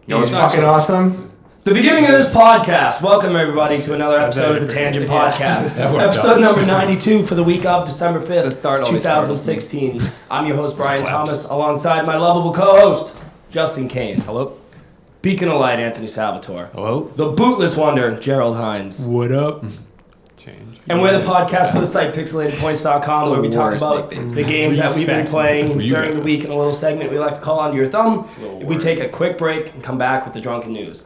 You know what's fucking awesome? The beginning of this podcast. Welcome, everybody, to another episode of the Tangent Podcast. Episode number 92 for the week of December 5th, 2016. I'm your host, Brian Thomas, alongside my lovable co-host, Justin Kane. Hello. Beacon of Light, Anthony Salvatore. Hello. The Bootless Wonder, Gerald Hines. What up? And we're the podcast for the site pixelatedpoints.com, where we talk about the games that we've been playing during the week in a little segment we like to call Under Your Thumb. We take a quick break and come back with the drunken news.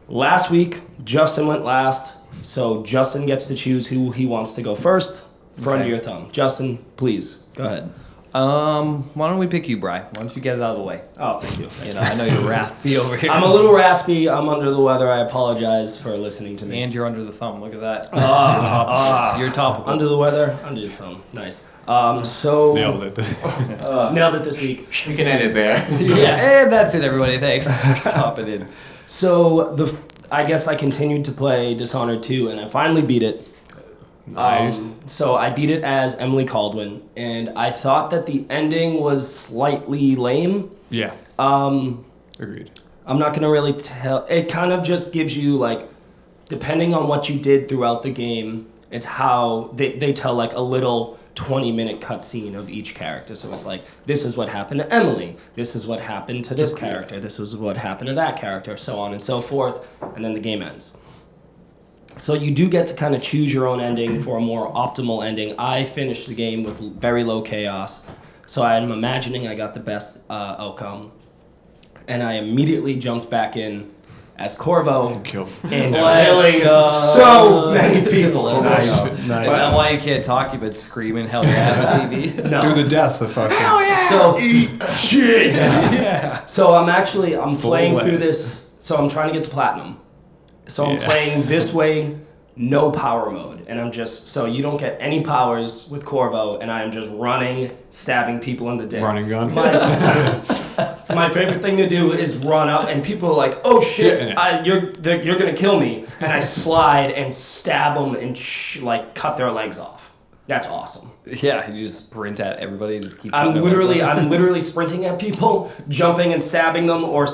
Last week, Justin went last, so Justin gets to choose who he wants to go first for Under Your Thumb. Justin, please, go ahead. Why don't we pick you, Bri? Why don't you get it out of the way? Oh, thank you. You know, I know you're raspy over here. I'm a little raspy. I'm under the weather. I apologize for listening to me. And you're under the thumb. Look at that. You're topical. Under the weather, under the thumb. Nice. So Nailed it. nailed it this week. We can end it there. Yeah, and that's it, everybody. Thanks for stopping in. So I guess I continued to play Dishonored 2, and I finally beat it. Nice. So I beat it as Emily Caldwin, and I thought that the ending was slightly lame. Yeah. Agreed. I'm not gonna really tell. It kind of just gives you, like, depending on what you did throughout the game, it's how they tell like a little 20-minute cutscene of each character. So it's like, this is what happened to Emily, this is what happened to this character, this is what happened to that character, so on and so forth, and then the game ends. So you do get to kind of choose your own ending for a more optimal ending. I finished the game with very low chaos, so I'm imagining I got the best outcome. And I immediately jumped back in as Corvo and killing so many people. Nice. Is that why you can't talk? You've been screaming hell yeah on TV? No. Do the death of fucking. Hell yeah! So eat shit. Yeah. So I'm playing through this. So I'm trying to get to platinum. So I'm playing this way, no power mode, and I'm just, so you don't get any powers with Corvo, and I am just running, stabbing people in the dick. Running gun. My favorite thing to do is run up, and people are like, "Oh shit, you're gonna kill me," and I slide and stab them and cut their legs off. That's awesome. Yeah, you just sprint at everybody, just keep. I'm literally sprinting at people, jumping and stabbing them, or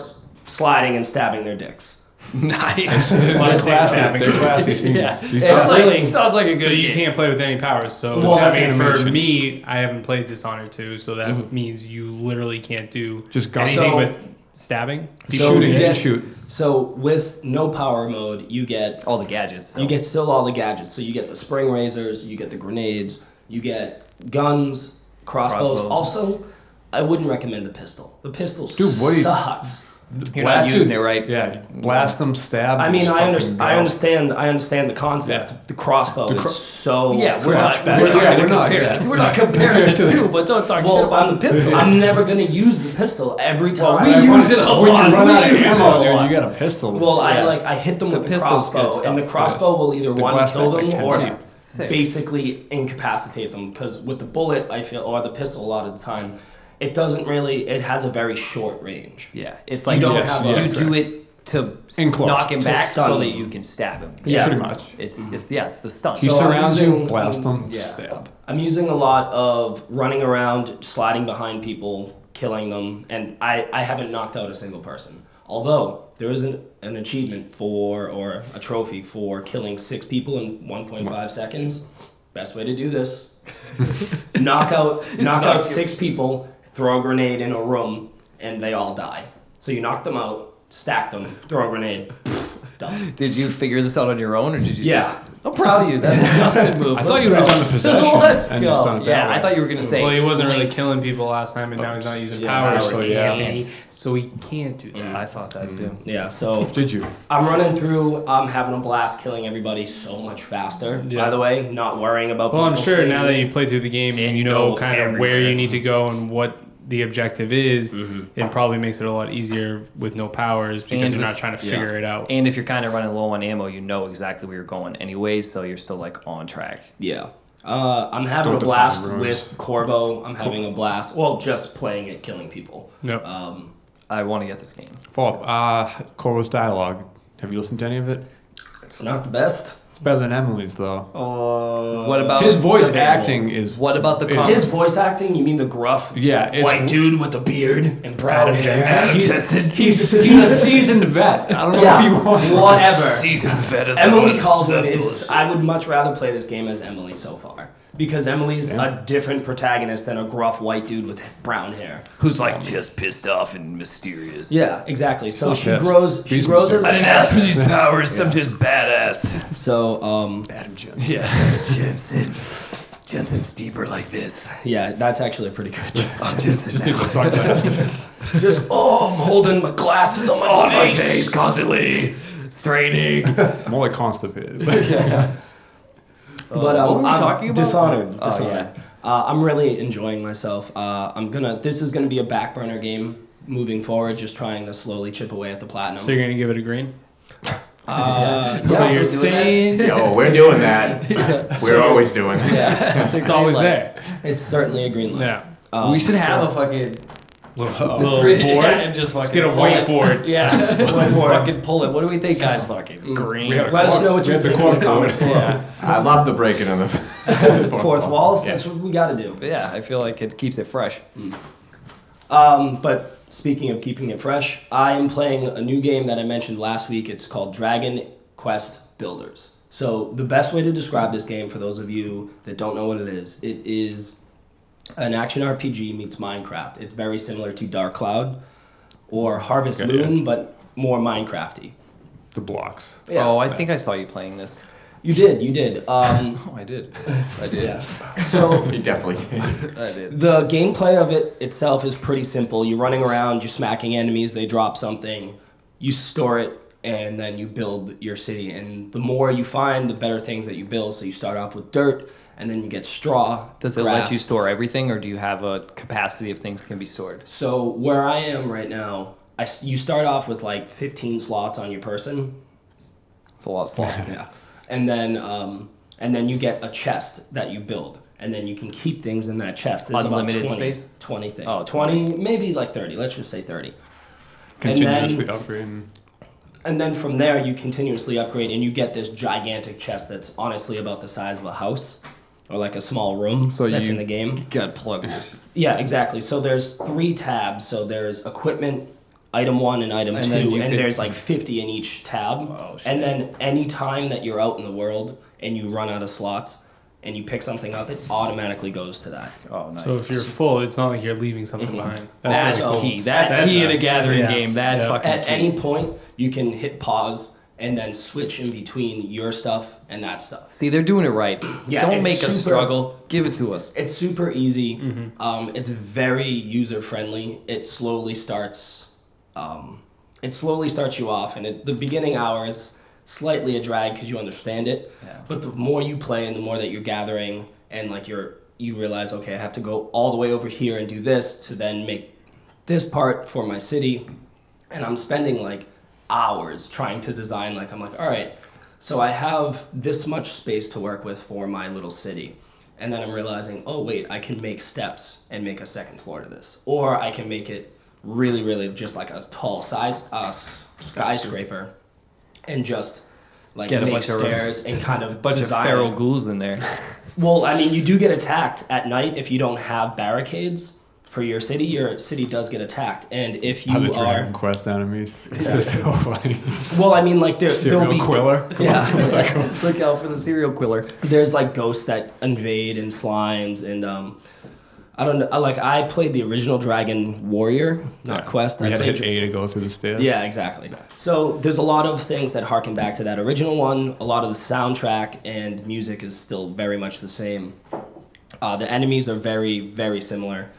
sliding and stabbing their dicks. Nice. They're classy. Yeah. Sounds like a good So you game. can't play with any powers. So Well, I mean, for animations. me, I haven't played Dishonored 2, so that means you literally can't do Just gun. anything So- with stabbing. Shooting, you you get- shoot. So with no power mode, you get all the gadgets. You get still all the gadgets. So you get the spring razors, you get the grenades, you get guns, crossbows. Also, I wouldn't recommend the pistol. The pistol sucks. You're not using it right. Yeah, blast them, stab. I mean, I understand. understand the concept. Yeah. The crossbow is so we're much not. better. We're not comparing the two, but don't talk shit about the pistol. I'm never gonna use the pistol every time. we use it a lot. When you run out of We use it a ammo, lot. dude, you got a pistol. Well, I hit them with the pistol's good crossbow, and the stuff. crossbow will either The one blast kill back, them like, or 10 feet. Sick. basically incapacitate them. Because with the bullet, I feel, or the pistol, a lot of the time, it doesn't really. It has a very short range. Yeah, it's like You don't you have do it to In close. knock him To back stun so that him. you can stab him. Yeah. Pretty much. It's the stunt. He So I'm surrounds you, using- blast them, yeah. stab. I'm using a lot of running around, sliding behind people, killing them, and I haven't knocked out a single person. Although there is an achievement or a trophy for killing 6 people in 1.5 seconds. Best way to do this: knock out 6 people, throw a grenade in a room, and they all die. So you knock them out, stack them, throw a grenade, done. Did you figure this out on your own, or did you Yeah. just... I'm proud of you. That's a Justin move. I thought you would have done the possession Let's and go. just done it that Yeah, way. I thought you were going to say... Well, he wasn't really links. killing people last time, and now he's not using Yeah, powers, powers, so yeah. he can't do that. I thought that too. Yeah, so Did you? I'm running through. I'm having a blast killing everybody so much faster. Yeah. By the way, not worrying about. Well, I'm people sure seeing now that me. you've played through the game and you know know kind of where everywhere. you need to go and what the objective is, it probably makes it a lot easier with no powers because And you're not with- trying to figure it out. And if you're kind of running low on ammo, you know exactly where you're going anyways, so you're still like on track. Yeah. I'm having Don't a blast define ruins. with Corvo. I'm having a blast. Well, just playing it, killing people. Yep. I want to get this game. Follow up. Corvo's dialogue. Have you listened to any of it? It's not the best. It's better than Emily's though. What about His voice debatable. acting is. What about the His voice acting, you mean the gruff Yeah, it's white dude with a beard and brown hair? He's a seasoned vet. I don't know what you want. Whatever. season vet of Emily Caldwin is. I would much rather play this game as Emily so far. Because Emily's a different protagonist than a gruff white dude with brown hair. who's like just pissed off and mysterious. Yeah, exactly. So she pissed. grows. She He's grows as a I didn't ask for these powers. I'm just badass. So Adam Jones. Yeah, Jensen's deeper like this. yeah, that's actually a pretty good joke. I'm Jensen Just need now. the sunglasses. Just I'm holding my glasses on my face. constantly straining. More like constipated. But what were we I'm talking about? Dishonored. Oh, Dishonored. I'm really enjoying myself. This is gonna be a back burner game moving forward, just trying to slowly chip away at the platinum. So you're gonna give it a green? Yeah, So you're doing saying Yo, we're doing that. We're always doing that. that. Yeah, it's always there? it's certainly a green light. Yeah. We should have a fucking Little board. Yeah, and just Let's fucking get a pull it. whiteboard. Yeah, just fucking pull it. What do we think, guys? Fucking green. Let us know what you think in the comments below. Yeah, I love the breaking of the Fourth walls. That's what we got to do. yeah. I feel like it keeps it fresh. But speaking of keeping it fresh, I am playing a new game that I mentioned last week. It's called Dragon Quest Builders. So the best way to describe this game, for those of you that don't know what it is an action RPG meets Minecraft. It's very similar to Dark Cloud or Harvest Okay, Moon, but more Minecrafty. The blocks. Yeah. Oh, I think I saw you playing this. You did. Oh, I did. I did. Yeah. So He definitely did. I did. the gameplay of it itself is pretty simple. You're running around, you're smacking enemies, they drop something, you store it, and then you build your city. And the more you find, the better things that you build. So you start off with dirt, and then you get straw. Does it grass. let you store everything, or do you have a capacity of things that can be stored? So where I am right now, you start off with like 15 slots on your person. It's a lot of slots. Yeah. And then you get a chest that you build. And then you can keep things in that chest. There's Unlimited about 20, space? 20 things. Oh, 20, maybe like 30. Let's just say 30. Continuously upgrading. And then from there, you continuously upgrade, and you get this gigantic chest that's honestly about the size of a house, or like a small room that's in the game. Got plugged. Yeah, exactly. So there's 3 tabs. So there's equipment, item 1 and item And then 2, you and could- there's like 50 in each tab. Oh, shit. And then any time that you're out in the world and you run out of slots and you pick something up, it automatically goes to that. Oh, nice. So if you're full, it's not like you're leaving something behind. That's really cool. key. That's That's- key in a gathering yeah. game. That's Yeah. fucking At key. any point, you can hit pause and then switch in between your stuff and that stuff. See, they're doing it right. Yeah, Don't it's make us super- struggle. Give it to us. It's super easy. It's very user friendly. It slowly starts. You off, and the beginning hours slightly a drag because you understand it. Yeah. But the more you play and the more that you're gathering, and like you realize, okay, I have to go all the way over here and do this to then make this part for my city, and I'm spending like hours trying to design. Like I'm like, all right, so I have this much space to work with for my little city. And then I'm realizing, oh wait, I can make steps and make a second floor to this. Or I can make it really, really just like a tall skyscraper and just like Get a make bunch of- stairs and kind of Bunch design of feral it. ghouls in there. Well, I mean, you do get attacked at night if you don't have barricades for your city does get attacked. And if you Other are... Dragon Quest enemies. This is so funny. Well, I mean, like there'll Serial be... Quiller. Yeah. Look out for the serial killer. There's like ghosts that invade and slimes and I don't know. I played the original Dragon Warrior, not Quest. We I had to played hit A to go through the stairs. Yeah, exactly. So there's a lot of things that harken back to that original one. A lot of the soundtrack and music is still very much the same. The enemies are very, very similar.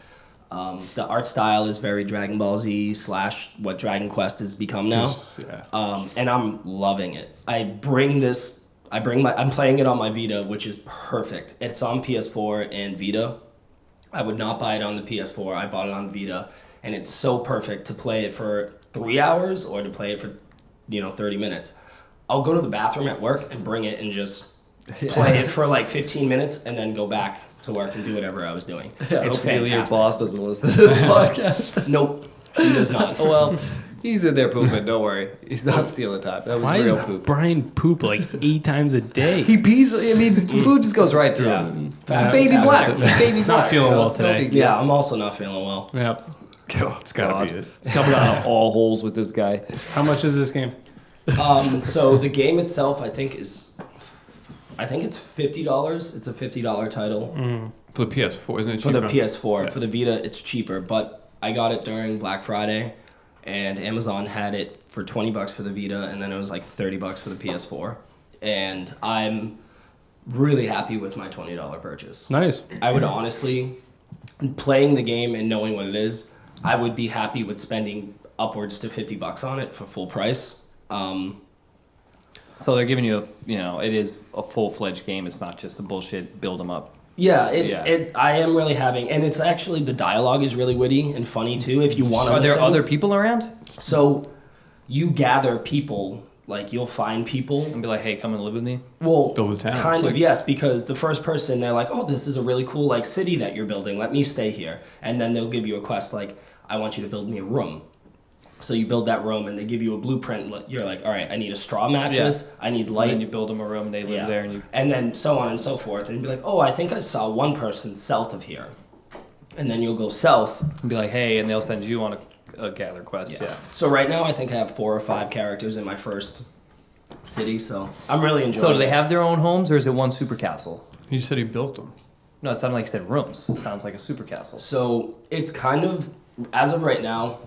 The art style is very Dragon Ball Z / what Dragon Quest has become now. Yeah. And I'm loving it. I'm playing it on my Vita, which is perfect. It's on PS4 and Vita. I would not buy it on the PS4. I bought it on Vita, and it's so perfect to play it for 3 hours or to play it for 30 minutes. I'll go to the bathroom at work and bring it and just play it for like 15 minutes and then go back to work and do whatever I was doing. It's Hopefully fantastic. your boss doesn't listen to this podcast. Nope, she does not. Well, He's in there pooping. Don't worry. He's not stealing time. That was Why real does poop. Brian poop like 8 times a day? He pees. I mean, the food just goes right through Yeah. him. It's Fast baby black. metabolism. It's baby black. Not feeling bro. well It's no today. big deal. Yeah, I'm also not feeling well. Yep. It's gotta be it. It's coming out of all holes with this guy. How much is this game? So the game itself, I think it's $50. It's a $50 title For the PS4, isn't it for the cheaper? PS4. For the Vita, it's cheaper, but I got it during Black Friday, and Amazon had it for $20 for the Vita, and then it was like $30 for the PS4, and I'm really happy with my $20 purchase. Nice. I would honestly, playing the game and knowing what it is, I would be happy with spending upwards to $50 on it for full price. So they're giving you, it is a full-fledged game. It's not just a bullshit build 'em up. Yeah, Yeah. I am really having, and it's actually, the dialogue is really witty and funny too. If you want to, Are there other people around? So you gather people, like you'll find people. And be like, hey, come and live with me. Well, Build a town. kind It's of, like- yes, because the first person, they're like, oh, this is a really cool like city that you're building. Let me stay here. And then they'll give you a quest like, I want you to build me a room. So you build that room, and they give you a blueprint. You're like, all right, I need a straw mattress. I need And light. then you build them a room, they live there, and you. And then so on and so forth. And you'd be like, oh, I think I saw one person south of here. And then you'll go south. And be like, hey, and they'll send you on a gather quest. Yeah. So right now, I think I have 4 or 5 characters in my first city. So I'm really enjoying. So do they it. have their own homes, or is it one super castle? He said he built them. No, it sounded like you said rooms. It sounds like a super castle. So it's kind of, as of right now,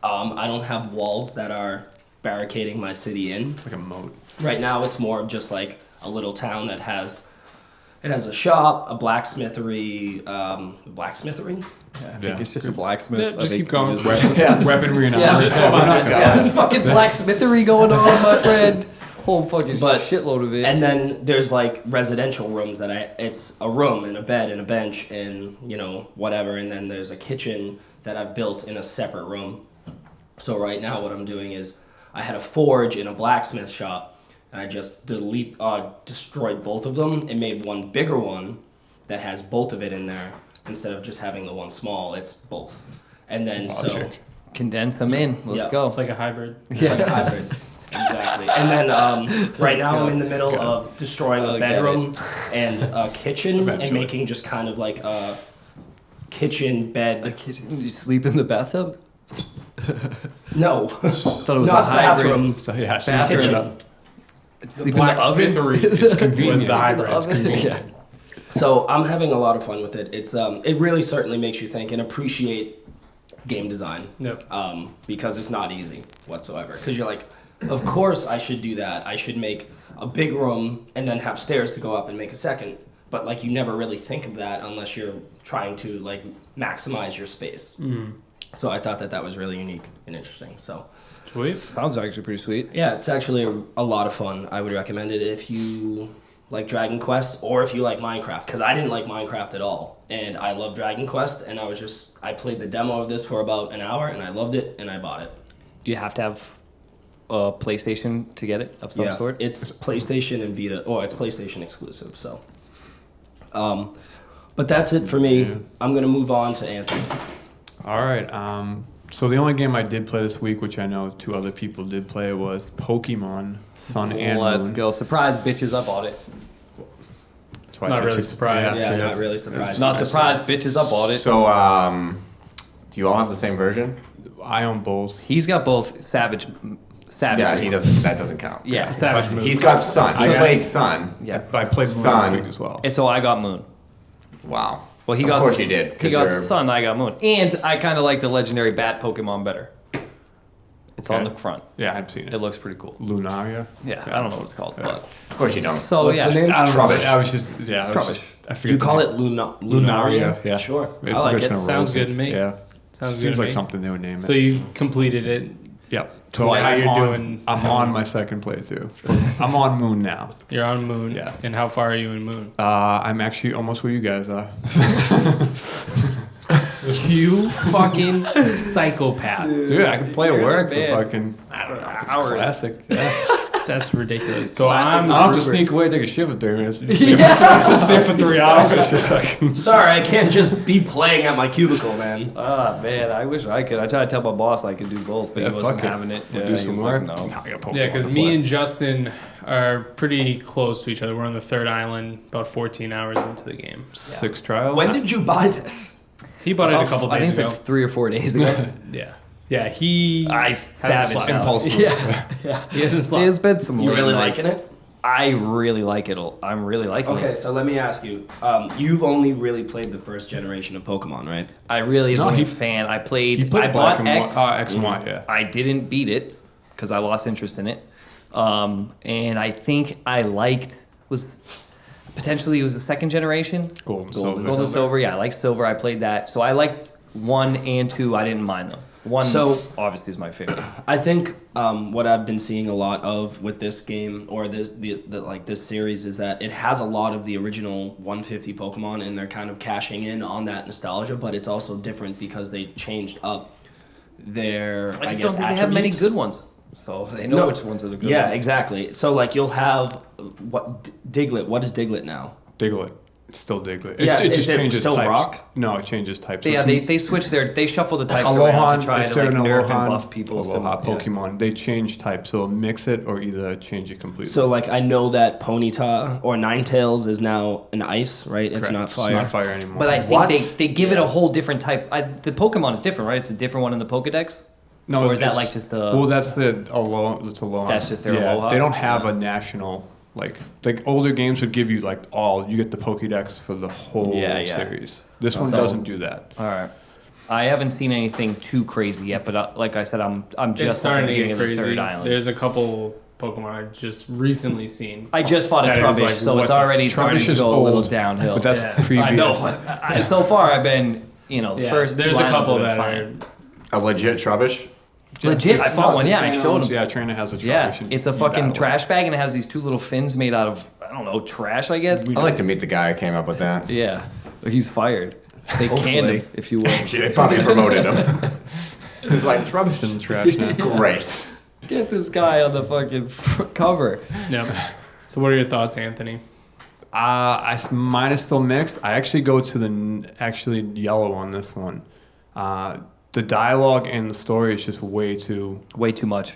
I don't have walls that are barricading my city in. Like a moat. Right now, it's more of just like a little town that has, it has a shop, a blacksmithery, blacksmithery. Yeah, I think Yeah. it's just a blacksmith. Yeah, I just think keep going. just- Weaponry and Yeah, armor. just go back. Yeah, there's fucking blacksmithery going on, my friend. Whole fucking But- shitload of it. And then there's like residential rooms that it's a room and a bed and a bench and whatever, and then there's a kitchen that I've built in a separate room. So right now what I'm doing is I had a forge in a blacksmith shop, and I just destroyed both of them and made one bigger one that has both of it in there instead of just having the one small. It's both. And then Logic. Condense them in. Let's Yeah. go. It's like a hybrid. it's like a hybrid. Exactly. And then right now I'm in the middle of destroying a I get bedroom and a kitchen and Eventually. making just kind of like a kitchen bed. kitchen. You sleep in the bathtub? No, Thought it was not a hybrid. bathroom. So yeah, so Bathroom. Kitchen. Sleep in the oven. blacksmithery is convenient. Was the hybrid. The oven? Yeah. So I'm having a lot of fun with it. It's it really certainly makes you think and appreciate game design. Yep. Because it's not easy whatsoever. Because you're like, of course I should do that. I should make a big room and then have stairs to go up and make a second. But like you never really think of that unless you're trying to like maximize your space. So I thought that was really unique and interesting. So Sweet. Sounds actually pretty sweet. yeah, it's actually a lot of fun. I would recommend it if you like Dragon Quest or if you like Minecraft, because I didn't like Minecraft at all. And I love Dragon Quest, and I played the demo of this for about an hour, and I loved it, and I bought it. Do you have to have a PlayStation to get it of some sort? It's PlayStation and Vita. Oh, it's PlayStation exclusive, so. But that's it for me. Yeah. I'm going to move on to Anthony. All right. So the only game I did play this week, which I know 2 other people did play, was Pokemon Sun and Let's Moon. go. Surprise, bitches, I bought it. That's why I Not said really 2. surprised. Yeah, not really surprised. Not surprised, bitches, I bought it. So, do you all have the same version? I own both. He's got both Savage. Yeah, he doesn't. That doesn't count. Yeah. Savage Moon. He's got Sun. I played Sun. Yeah. I played Moon Sun. this week as well. And so I got Moon. Wow. Well, he Of got. course he did, He 'cause got you're- Sun. I got Moon, and I kind of like the legendary Bat Pokemon better. It's on Okay. the front. Yeah, I've seen It it. looks pretty cool. Lunaria. Yeah, I don't know what it's called, but Of course you don't. so What's yeah. the name? I don't know. Trubbish. I was just I was Trubbish. just- I Do figured you call the it Lunaria? Lunaria? Yeah. Sure. It's I like just it. gonna Sounds roll good to me. Yeah. Sounds good Seems to like me. something they would name it. So you've completed it. Yep. So Twice. How you're I'm on, doing- I'm on my second playthrough. I'm on Moon now. You're on Moon. Yeah. And how far are you in Moon? I'm actually almost where you guys are. You fucking psychopath. Dude, I can play at You're work the for man. fucking, I don't know, it's Hours. classic. Yeah. That's ridiculous. So I'll have to sneak away, take a shit for 3 minutes. Stay for 3 hours. It's just like. Sorry, I can't just be playing at my cubicle, man. Man, I wish I could. I tried to tell my boss I could do both, but Yeah, he wasn't fuck it. having it. We'll Yeah, do he some was work. like, no. Yeah, because me and Justin are pretty close to each other. We're on the third island, about 14 hours into the game. 6 trials. When did you buy this? He bought it a couple I think days it's ago. like 3 or 4 days ago. Yeah. Yeah, he Savage slept. now. Impulse move. Yeah. He hasn't slept. There's been some You late really nights. liking it? I really like it. I'm really liking Okay, it. so let me ask you. You've only really played the first generation of Pokemon, right? I really No, was he- a fan. I played. He played I bought Black and X. X and Y, yeah. I didn't beat it because I lost interest in it. And I think I liked potentially it was the second generation. Gold, Gold and Silver. Yeah, I like Silver. I played that. So I liked 1 and 2. I didn't mind them. 1 obviously is my favorite. I think what I've been seeing a lot of with this game or this series is that it has a lot of the original 150 Pokemon, and they're kind of cashing in on that nostalgia. But it's also different because they changed up their I just guess don't think they have many attributes. good ones. So they know which ones are the good ones. Yeah, exactly. So like you'll have Diglett. What is Diglett now? Diglett. It's still Diglett. Yeah, it is just it changes still types. Rock? No, it changes types. Yeah, So they switch they shuffle the types around Alohan, to try if to they're like an nerf and Alohan, buff people. Aloha Pokemon, they change types. So they'll mix it or either change it completely. So like I know that Ponyta or Ninetales is now an ice, right? It's Correct. not fire. It's not fire anymore. But I think What? they give it a whole different type. The Pokemon is different, right? It's a different one in the Pokedex. No, Or is that it's- like just the- Well, that's the Aloha. It's Aloha. That's just their yeah, Aloha? They don't have a national like older games would give you like you get the Pokédex for the whole Yeah. series. This one So- doesn't do that. All right. I haven't seen anything too crazy yet, but like I said, I'm It's just at the starting to beginning get of the crazy. third island. There's a couple Pokemon I've just recently seen. I just fought a That is Trubbish, like, so what it's the- already starting Trubbish to is go a little old, downhill. but that's Yeah. previous. I know, but so far I've been, the Yeah, first there's two a couple islands that have been are. A legit Trubbish? legit. I fought one. Yeah, I showed him. Yeah, Trainer has a Trubbish. Yeah, and it's a you fucking battle it. trash bag, and it has these 2 little fins made out of trash, I guess. I'd like to meet the guy who came up with that. Yeah, he's fired. They canned him, if you will. They probably promoted him. He's like, Trubbish in the trash now. Great. Get this guy on the fucking cover. Yeah. So what are your thoughts, Anthony? Mine is still mixed. I actually go to actually yellow on this one. The dialogue and the story is just way too much.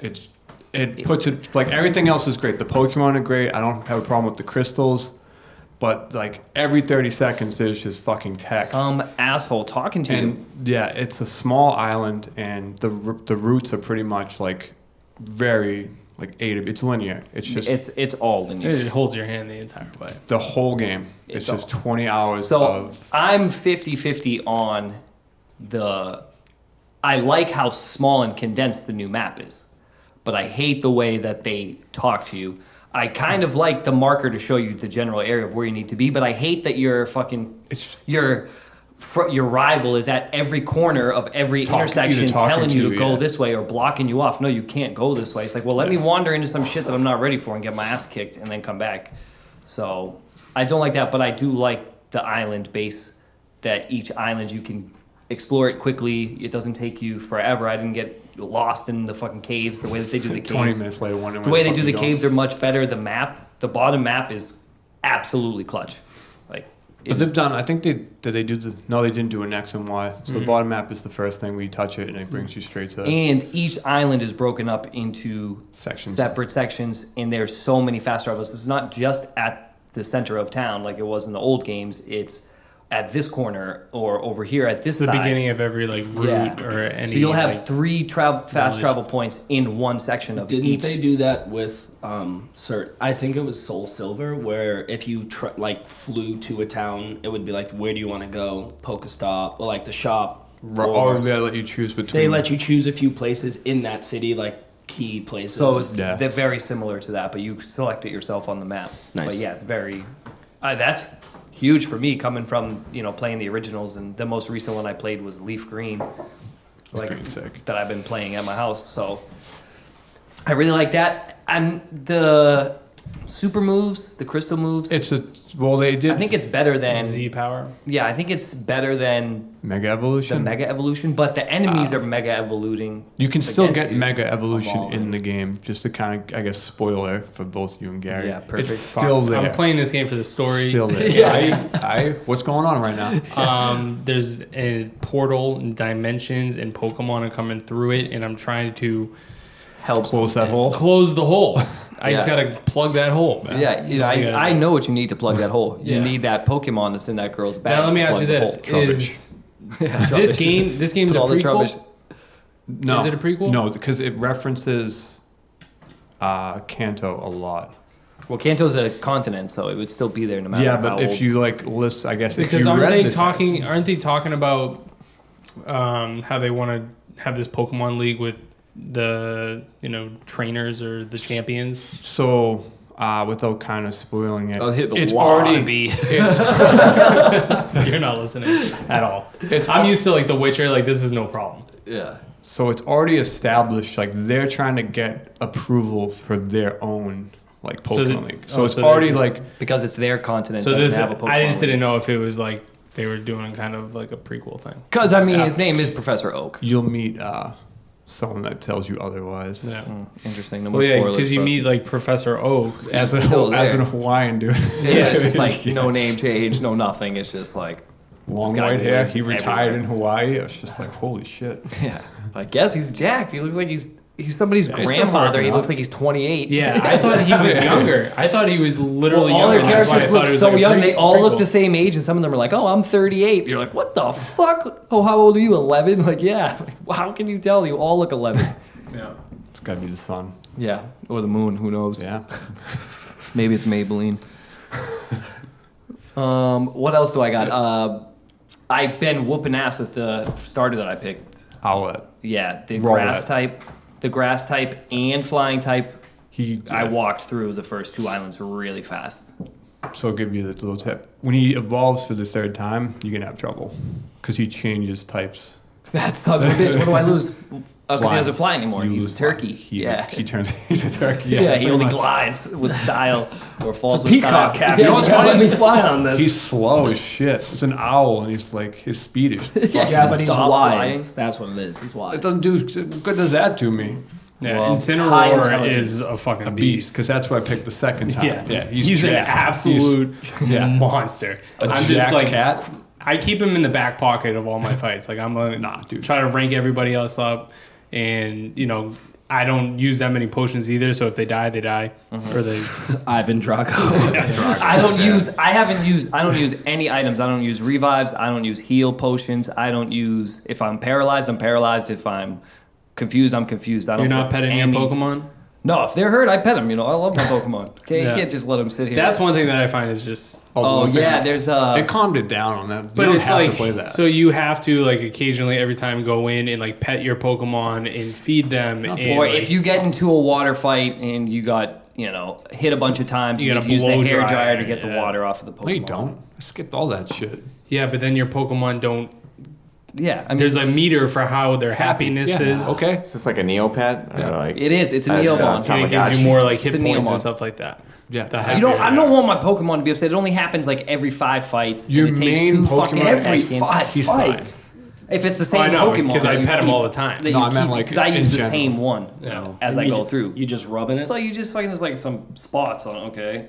It puts it like everything else is great. The Pokemon are great. I don't have a problem with the crystals, but like every 30 seconds there's just fucking text. Some asshole talking to you. And yeah, it's a small island, and the routes are pretty much like very like it's linear. It's just it's all linear. It holds your hand the entire way. the whole game. It's just 20 hours So of. I'm 50-50 on I like how small and condensed the new map is, but I hate the way that they talk to you. I kind of like the marker to show you the general area of where you need to be, but I hate that your rival is at every corner of every intersection either talking telling to you to you, go yeah. this way or blocking you off. No, you can't go this way. It's like, well, let me wander into some shit that I'm not ready for and get my ass kicked and then come back. So I don't like that, but I do like the island base, that each island you can explore it quickly. It doesn't take you forever. I didn't get lost in the fucking caves the way that they do the caves. 20 minutes later, wondering The where way they fuck do the you're going. caves are much better. The bottom map is absolutely clutch. Like, But they've done. I think they do the. No, they didn't do an X and Y. So the bottom map is the first thing where you touch it, and it brings you straight to. and each island is broken up into Sections. separate sections, and there's so many fast travels. It's not just at the center of town like it was in the old games. It's at this corner or over here at this It's the side. beginning of every like route or any. So you'll have like, 3 fast village. travel points in one section of Didn't each. they do that with I think it was Soul Silver, where if you flew to a town, it would be like, where do you want to go? Pokestop, or like the shop. Or they let you choose between. They let you choose a few places in that city, like key places. So it's Yeah. they're very similar to that, but you select it yourself on the map. Nice. But yeah, it's very. That's huge for me coming from playing the originals, and the most recent one I played was Leaf Green, pretty sick. that I've been playing at my house. So I really like that. And the super moves, the crystal moves. It's they did I think it's better than Z power. Yeah, I think it's better than Mega the Evolution. Mega Evolution, but the enemies are Mega Evoluting. You can still against get you. Mega Evolution Evolving. in the game, just to kind of, I guess, spoiler for both you and Gary. Yeah, perfect. It's still there. I'm playing this game for the story. Still there. Yeah. What's going on right now? There's a portal and dimensions and Pokemon are coming through it, and I'm trying to Help Close that hole. close the hole. I just Yeah. gotta plug that hole. Man. Yeah, you know, That's all you gotta I do. know what you need to plug that hole. You Yeah. need that Pokemon that's in that girl's bag. Now let me to ask you plug the this: hole. is Yeah, this Trubbish. game? This game's Put a all the prequel. Trubbish. No. Is it a prequel? No, because it references Kanto a lot. Well, Kanto's a continent, so it would still be there no matter Yeah, how but if old. you list, I guess if Because you aren't read they the talking? text- Aren't they talking about how they want to have this Pokemon League with the trainers or the champions? So, without kind of spoiling it, I'll hit the it's wannabe. already it's, You're not listening at all. It's I'm used to like The Witcher. Like this is no problem. Yeah. so it's already established. Like they're trying to get approval for their own Pokemon League. So it's so already there's- like Because it's their continent. So doesn't this, have a Pokemon. I just didn't know if it was like they were doing kind of like a prequel thing. Because I mean, his name is Professor Oak. you'll meet someone that tells you otherwise. Yeah. Interesting. No more Well, yeah, spoilers. because you for us. meet like Professor Oak. As still as there. an Hawaiian dude. Yeah, it's just like Yeah. no name change, no nothing. It's just like, Long This guy white hair. lives He retired everywhere. in Hawaii. It was just like, holy shit. yeah. I guess he's jacked. He looks like he's somebody's he's been grandfather. working He out. looks like he's 28. Yeah, I thought he was younger. I thought he was literally All younger. their That's why I characters thought look it was so like a young. They all look prequel. the same age, and some of them are like, "Oh, I'm 38." You're like, "What the fuck? Oh, how old are you? 11?" Like, yeah. Like, well, how can you tell? You all look 11. Yeah. It's got to be the sun. Yeah, or the moon. Who knows? Yeah. Maybe it's Maybelline. What else do I got? I've been whooping ass with the starter that I picked. Owlet. Yeah, the Roll grass it. type, and flying type. He. I walked through the first 2 islands really fast. So I'll give you this little tip. When he evolves for the third time, you're gonna have trouble, because he changes types. That son of a bitch. What do I lose? Because he Flying. doesn't fly anymore. You He's lose a turkey. flying. Yeah. He turns. He's a turkey. Yeah, he pretty only much. glides with style or falls It's a with style. peacock, Captain. Yeah, You know what's funny? Let me fly on this. He's slow as shit. It's an owl, and he's like his speed is. yeah, but he's Stop wise. flying. That's what it is. He's wise. It doesn't do good. Does that to me? Yeah, Well, high Incineroar intelligence. is a fucking A beast, beast. because that's what I picked the second time. Yeah, He's an jacked. absolute yeah. monster. A I'm just jacked like cat. I keep him in the back pocket of all my fights. Like I'm gonna dude. try to rank everybody else up, and I don't use that many potions either. So if they die, they die, or they. Ivan Drago. I don't use any items. I don't use revives. I don't use heal potions. I don't use, if I'm paralyzed, I'm paralyzed. If I'm confused, I'm confused. I don't You're not put petting your any- Pokemon. No, if they're hurt, I pet them. I love my Pokemon. Okay, Yeah. you can't just let them sit here. That's one thing that I find is just. Oh yeah, there's It calmed it down on that. You But don't it's have like to play that. so you have to like occasionally every time go in and like pet your Pokemon and feed them. And, Or like, if you get into a water fight and you got hit a bunch of times, You you, gotta need to use the blow hair dry dryer to it, get the yeah. water off of the Pokemon. No, you don't. I skipped all that shit. yeah, but then your Pokemon don't. Yeah, I mean, There's a meter for how their happiness Yeah. is. Okay. Is this like a Neopet? Or Yeah. like, it is. It's a I- Neomon. And it gives Tamagotchi. you more like hit It's a points Neomon. and stuff like that. Yeah. The I happier don't want my Pokemon to be upset. It only happens like every 5 fights. Your and it takes main 2 fucking Pokemon- Every seconds. 5 He's fine. fights. If it's the Oh, same I know Pokemon, because I that you pet them keep- all the time. that No, you I meant keep- like because I in use the general. same one Yeah. as I You go ju- through. You just rubbing it. So you just fucking there's like some spots on it, okay,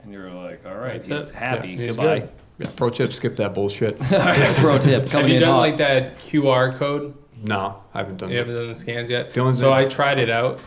and you're like, all right, That's he's it. happy. Yeah, he's Goodbye. good. Yeah. Pro tip: skip that bullshit. All right, pro tip Have coming you in done hot. like that QR code? No, I haven't done You that. haven't done the scans yet. The only So thing- I tried it out.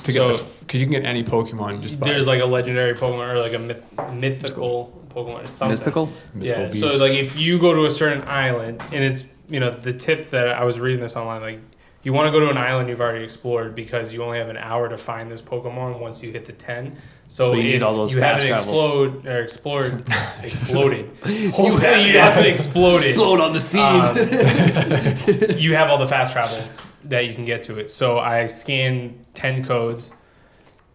To get because you can get any Pokemon just by There's like a legendary Pokemon or like a mythical Pokemon or something. Mystical? mystical Yeah. beast. So like if you go to a certain island and it's the tip that I was reading this online, like you want to go to an island you've already explored because you only have an hour to find this Pokemon once you hit the 10. So you if need all those you haven't fast travels. exploded, hopefully you haven't exploded. Explode on the scene. You have all the fast travels that you can get to it. So I scanned 10 codes,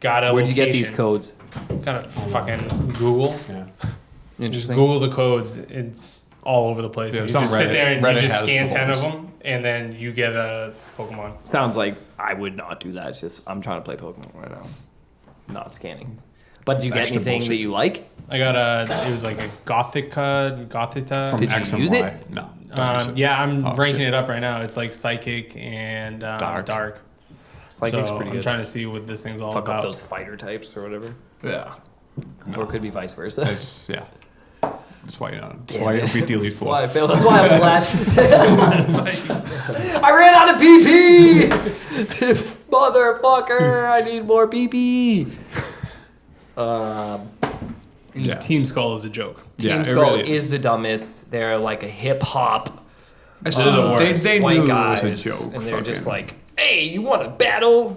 got a Where'd you get these location, codes? Kind of fucking Google. yeah. Just Interesting. Google the codes. It's all over the place. Yeah, And it's you on just sit Reddit. there and Reddit you just has scan the 10 of holes. them, and then you get a Pokemon. Sounds like I would not do that. It's just I'm trying to play Pokemon right now. not scanning. But do you get Extra anything bullshit. that you like? I got it was like a Gothita. From Did you X and use Y. it? No. don't use it. Yeah, I'm Oh, ranking shit. it up right now. It's like Psychic and Dark. Psychic's So pretty I'm good. trying to see what this thing's all Fuck about. up those fighter types or whatever. Yeah. Or it could be vice versa. It's yeah. That's why that's why you beat the Elite That's Four. why I failed. That's why I'm glad. I ran out of PP! Motherfucker, I need more PP. And Yeah. Team Skull is a joke. Yeah, Team it Skull really is the dumbest. They're like a hip hop They're the worst. They white knew guys, it was a joke. and they're just fucking. like, "Hey, you want to battle,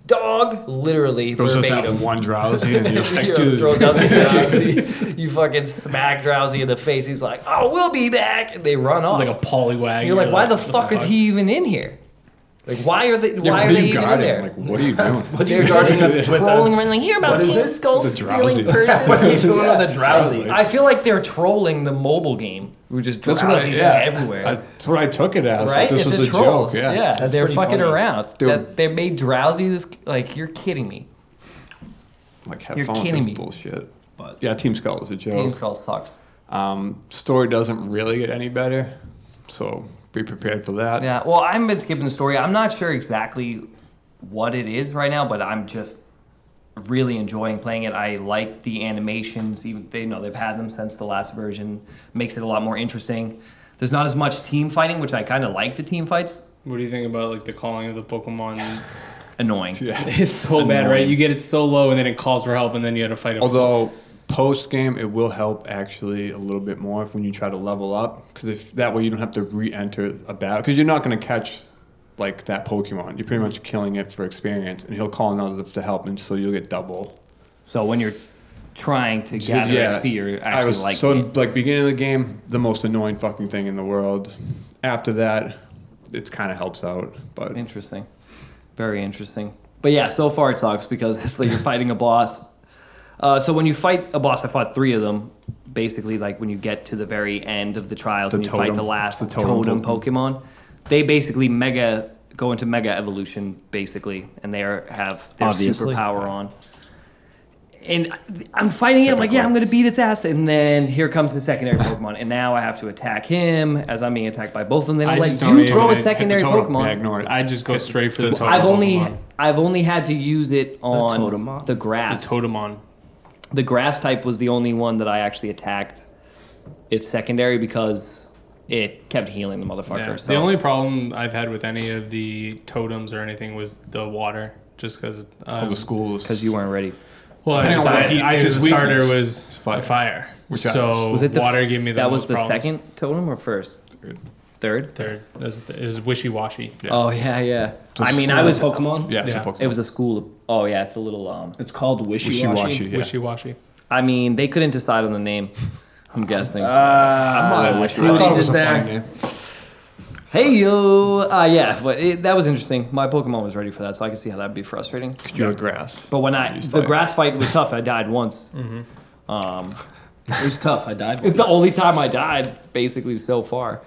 dog?" Literally It was just that verbatim. one drowsy, and you're like, Hero dude. throws out the drowsy. You fucking smack drowsy in the face. He's like, "Oh, we'll be back," and they run off. It's like a polywag. You're like, "Why the fuck is he even in here? Like, why are they? Yeah, Why what are are they you even in guarding? there?" Like, what are you doing? They're guarding just with trolling around like, "Hear about what is Team it? Skull The stealing drowsy. persons." He's going on the drowsy. I feel like they're trolling the mobile game. We're just That's what I, drowsies yeah. everywhere. That's what I took it as. Right? This It's was a a troll. joke. Yeah. That's they're pretty fucking funny. around. Dude. That they made drowsy this like you're kidding me. Like, have You're fun with kidding this me. bullshit. But Yeah, Team Skull was a joke. Team Skull sucks. Story doesn't really get any better, so be prepared for that. Yeah, well, I've been skipping the story. I'm not sure exactly what it is right now, but I'm just really enjoying playing it. I like the animations. Even they've had them since the last version. Makes it a lot more interesting. There's not as much team fighting, which I kind of like the team fights. What do you think about like the calling of the Pokemon? Annoying. Yeah. It's so bad, right? You get it so low, and then it calls for help, and then you had to fight it. Although post game, it will help actually a little bit more when you try to level up, because if that way you don't have to re-enter a battle, because you're not going to catch like that Pokemon. You're pretty much killing it for experience, and he'll call another to help, and so you'll get double. So when you're trying to gather XP, you're I actually was like so it. like beginning of the game, the most annoying fucking thing in the world. After that, it kind of helps out, but Interesting. Very interesting. But yeah, so far it sucks because it's like you're fighting a boss. So when you fight a boss, I fought 3 of them. Basically, like when you get to the very end of the trials The and you fight the totem. last The totem Pokemon, they basically go into mega evolution, basically, and they have their Obviously. superpower on. And I'm fighting it. I'm like, yeah, I'm gonna beat its ass. And then here comes the secondary Pokemon, and now I have to attack him as I'm being attacked by both of them. Then I'm I like, just don't you even throw a hit the secondary totem. Pokemon. Yeah, ignore it. I just go straight for the totem. I've only had to use it on Totemon? the grass. The Totemon. The grass type was the only one that I actually attacked. It's secondary because it kept healing the motherfucker. Yeah. So The only problem I've had with any of the totems or anything was the water, just because. all the schools. because you weren't ready. Well, Depending on what I his just the starter weakness was fire. fire. Which I So Was it the water gave me the that most was the problems. second totem or first? Third. Third. It was wishy washy. Yeah. Oh yeah. a I mean, school. I was. Pokemon. Yeah, it's Yeah. a Pokemon. It was a school. Oh yeah, it's a little. It's called Wishy-Washy. Wishy-washy. Yeah. Wishy washy. I mean, they couldn't decide on the name. I'm guessing. I thought it was a funny name. Hey yo. Yeah, but that was interesting. My Pokemon was ready for that, so I could see how that'd be frustrating. You're a grass. But when He's the fire. grass fight was tough, I died once. It was tough. I died. It's the once. only time I died, basically, so far.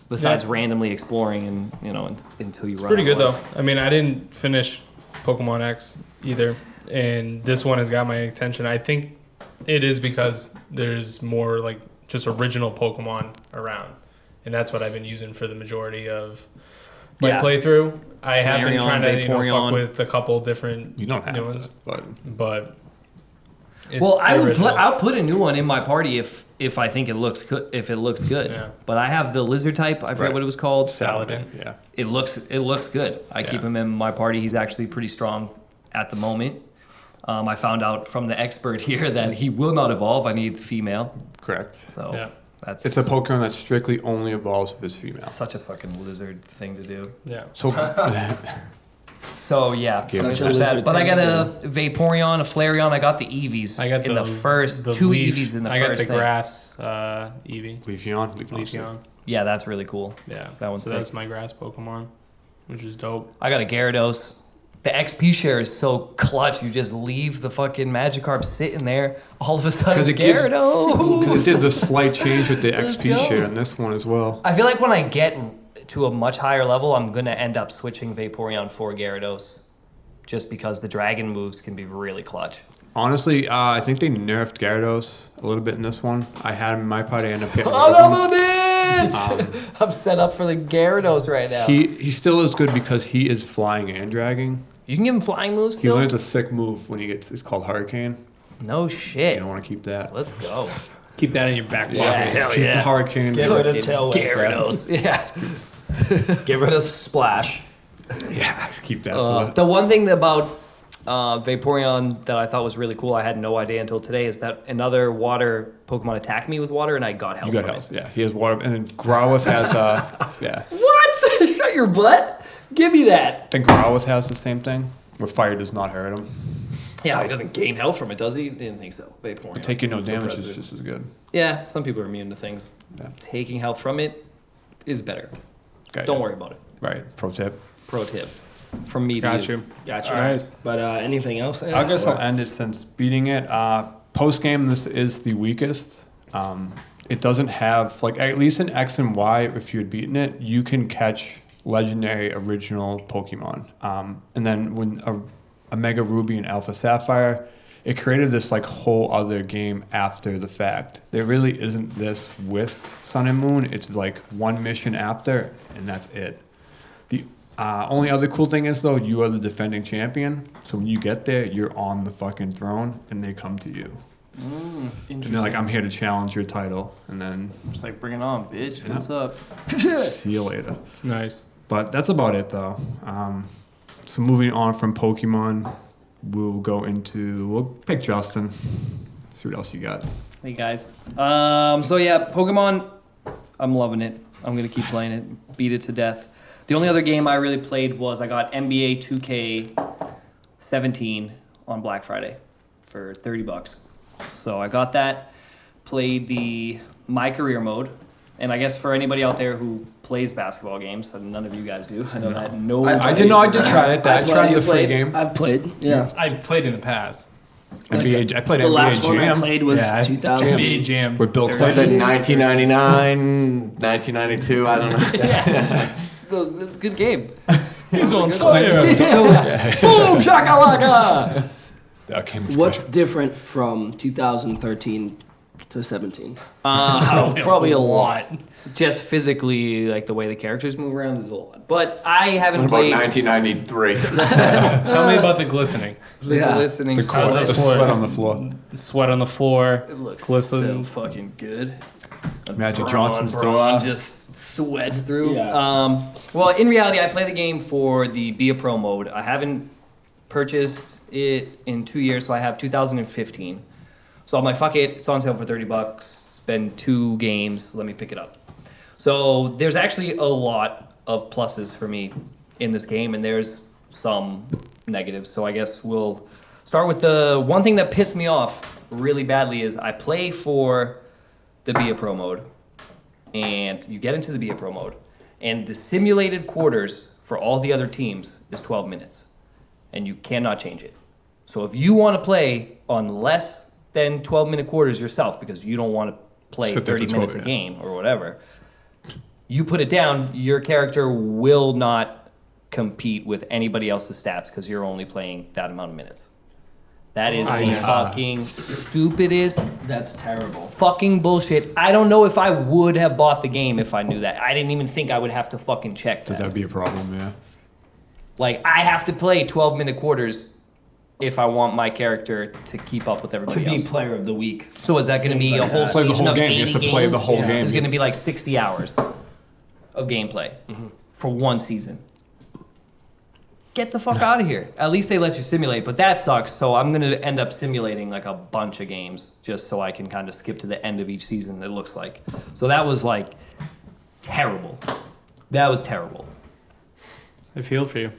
Besides randomly exploring and until you run. Pretty out good of though. life. I mean, I didn't finish Pokemon X either, and this one has got my attention. I think it is because there's more like just original Pokemon around, and that's what I've been using for the majority of my Yeah. playthrough. I have been Flareon, trying to fuck Vaporeon. with a couple different You don't have new to, ones, but but it's Well, I the would originals. I'll put a new one in my party if I think it looks good. If it looks good. Yeah. But I have the lizard type. I forget Right. what it was called. Saladin. Yeah. It looks good. I keep Yeah. him in my party. He's actually pretty strong at the moment. I found out from the expert here that he will not evolve. I need the female. Correct. So Yeah. that's It's a Pokemon that strictly only evolves if it's female. such a fucking lizard thing to do. Yeah. So So yeah, Such so a there's lizard that. But I thing got to a Vaporeon, a Flareon. I got the Eevees. I got in the first the 2 leaf, Eevees in the I first got the thing. grass Eevee. Leafeon. Yeah, that's really cool. Yeah. That one's so sick. that's my grass Pokemon, which is dope. I got a Gyarados. The XP share is so clutch. You just leave the fucking Magikarp sitting there. All of a sudden, 'Cause it gives- Gyarados. Because it did the slight change with the Let's XP go. share in this one as well. I feel like when I get to a much higher level, I'm gonna end up switching Vaporeon for Gyarados, just because the dragon moves can be really clutch. Honestly, I think they nerfed Gyarados a little bit in this one. I had him in my party. I ended up getting Son rid of of him. a bitch! I'm set up for the Gyarados right now. He still is good because he is flying and dragging. You can give him flying moves He still? learns a sick move when he gets. It's called Hurricane. No You shit. don't want to keep that. Let's go. Keep that in your back pocket. Yeah, hell Keep the yeah. Hurricane. Get rid of Tailwind. Gyarados. Yeah. Get rid of Splash. Yeah, keep that. for The one thing about Vaporeon that I thought was really cool, I had no idea until today, is that another water Pokemon attacked me with water and I got health you got from health. it. Yeah, he has water, and then Growlithe has. Yeah, What? Shut your butt. Give me that. I think Growlithe has the same thing, where fire does not hurt him. Yeah, he doesn't gain health from it, does he? Didn't think so. Vaporeon. Taking no damage is Impressive. just as good. Yeah, some people are immune to things. Yeah. Taking health from it is better. Okay, Don't yeah. worry about it. Right. Pro tip. Pro tip. From me to Got you. you. Gotcha. Nice. But anything else? I guess I'll end it since beating it. Post game, this is the weakest. It doesn't have like at least in X and Y. If you had beaten it, you can catch legendary original Pokemon. And then when a Mega Ruby and Alpha Sapphire, it created this like whole other game after the fact. There really isn't this with Sun and Moon. It's like one mission after, and that's it. The only other cool thing is though, you are the defending champion. So when you get there, you're on the fucking throne, and they come to you. And they're like, "I'm here to challenge your title," and then Just like, bring it on, bitch. What's up? see you later. Nice. But that's about it though. So moving on from Pokemon, we'll pick Justin. See what else you got. Hey guys. So yeah, Pokemon, I'm loving it. I'm gonna keep playing it, beat it to death. The only other game I really played was I got NBA 2K17 on Black Friday for $30. So I got that, played the My Career mode, and I guess for anybody out there who plays basketball games, and none of you guys do, I know that I did not. I did try it. I tried the free played? game. I've played. Yeah. I've played in the past. NBA. I played The NBA last one I Jam. played was Yeah, 2000. NBA Jam. with Bill Something Simmons. 1999, 1992, I don't know. Yeah. It was a good game. He's on fire. Boom, shakalaka! That game was What's great. different from 2013 to 17? Probably a lot. Just physically, like the way the characters move around is a lot. But I haven't What about played 1993? Tell me about the glistening. Yeah. listening. The, How's the that sweat for- on the floor. The sweat on the floor. It looks glisten. so fucking good. Magic Johnson's still Braun just sweats through. Yeah. Well, in reality, I play the game for the Be a Pro mode. I haven't purchased it in 2 years, so I have 2015. So I'm like, fuck it, it's on sale for $30. Spend 2 games, let me pick it up. So there's actually a lot of pluses for me in this game, and there's some negatives. So I guess we'll start with the one thing that pissed me off really badly is I play for the Be a Pro mode, and you get into the Be a Pro mode, and the simulated quarters for all the other teams is 12 minutes, and you cannot change it. So if you want to play on less than 12-minute quarters yourself because you don't want to play Sit there for 30 minutes 12, a yeah. game or whatever, you put it down, your character will not compete with anybody else's stats because you're only playing that amount of minutes. That is the fucking stupidest That's terrible. fucking bullshit. I don't know if I would have bought the game if I knew that. I didn't even think I would have to fucking check That that. would be a problem, yeah. Like, I have to play 12-minute quarters if I want my character to keep up with To everybody be else. player of the week. So is that going to be Things a like whole that. Play the season whole of game. He 80 has to play the games? whole Yeah. game. It's going to be like 60 hours of gameplay for one season. Get the fuck out of here. At least they let you simulate, but that sucks. So I'm going to end up simulating like a bunch of games just so I can kind of skip to the end of each season, it looks like. So that was like terrible. That was terrible. I feel for you.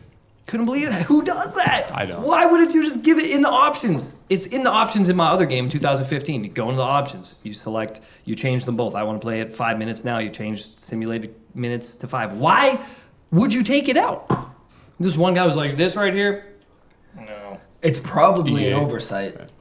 Couldn't believe that. Who does that? I don't. Why wouldn't you just give it in the options? It's in the options in my other game, 2015. You go into the options. You select, you change them both. I want to play it 5 minutes now. You change simulated minutes to 5. Why would you take it out? This one guy was like, this right here? No. It's probably an EA. oversight.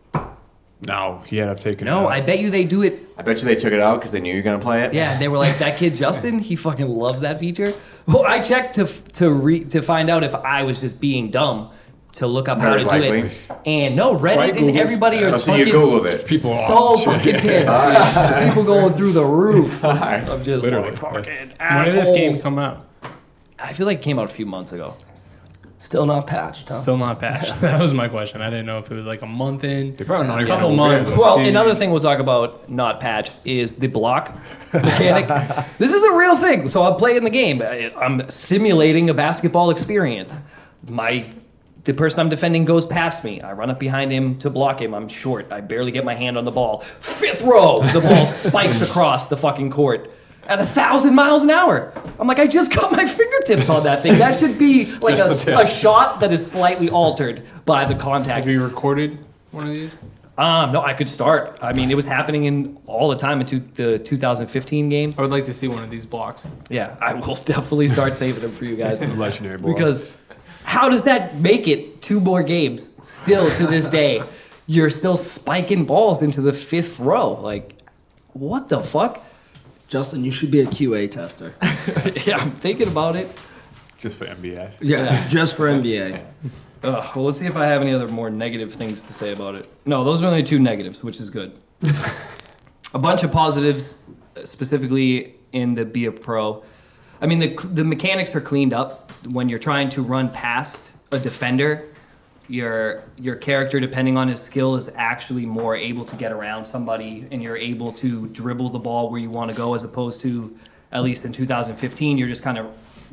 No, he had to take it No, out. I bet you they do it. I bet you they took it out because they knew you were going to play it. Yeah, they were like, that kid Justin, he fucking loves that feature. Well, I checked to find out if I was just being dumb to look up how Very to likely. do it. And no, Reddit Try and Google. everybody are So you fucking Googled it. People so fucking pissed. dude. People going through the roof. Alright. I'm just Literally. like, fucking When assholes. did this game come out? I feel like it came out a few months ago. Still not patched, huh? Still not patched. That was my question. I didn't know if it was like a month in. They're probably not even Couple gonna months. release it. Well, Dude. another thing we'll talk about, not patched, is the block mechanic. This is a real thing. So I'm playing the game. I'm simulating a basketball experience. The person I'm defending goes past me. I run up behind him to block him. I'm short. I barely get my hand on the ball. 5th row, the ball spikes across the fucking court at 1,000 miles an hour. I'm like, I just got my fingertips on that thing. That should be like Just the tip. a shot that is slightly altered by the contact. Have you recorded one of these? No, I could start. I mean, it was happening in all the time in the 2015 game. I would like to see one of these blocks. Yeah, I will definitely start saving them for you guys. Legendary block. Because how does that make it 2 more games still to this day? You're still spiking balls into the 5th row. Like, what the fuck? Justin, you should be a QA tester. Yeah, I'm thinking about it. just for NBA. Yeah, just for NBA. Well, let's see if I have any other more negative things to say about it. No, those are only 2 negatives, which is good. A bunch of positives, specifically in the Be a Pro. I mean, the mechanics are cleaned up. When you're trying to run past a defender, your character, depending on his skill, is actually more able to get around somebody, and you're able to dribble the ball where you want to go, as opposed to, at least in 2015, you're just kind of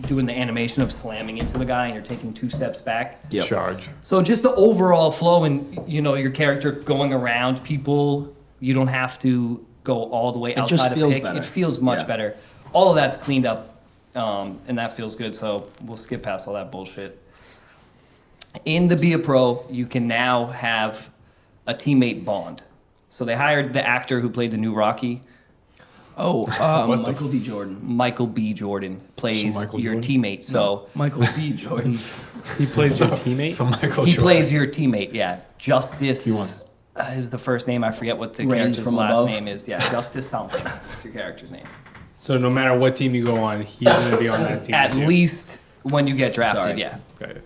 doing the animation of slamming into the guy and you're taking 2 steps back. Yep. Charge. So just the overall flow and, your character going around people, you don't have to go all the way just outside of feels pick. better. It feels much Yeah. better. All of that's cleaned up, and that feels good, so we'll skip past all that bullshit. In the Be a Pro, you can now have a teammate bond. So they hired the actor who played the new Rocky. Oh, Michael B. Jordan. Michael B. Jordan plays Michael your Jordan? teammate. So Michael B. Jordan. He plays your teammate. So Michael he Jordan. plays your teammate, yeah. He Justice is the first name. I forget what the Range character's from last above. name is. Yeah, Justice something. That's your character's name. So no matter what team you go on, he's gonna be on that team. At with you. least when you get drafted, Sorry. yeah. Okay.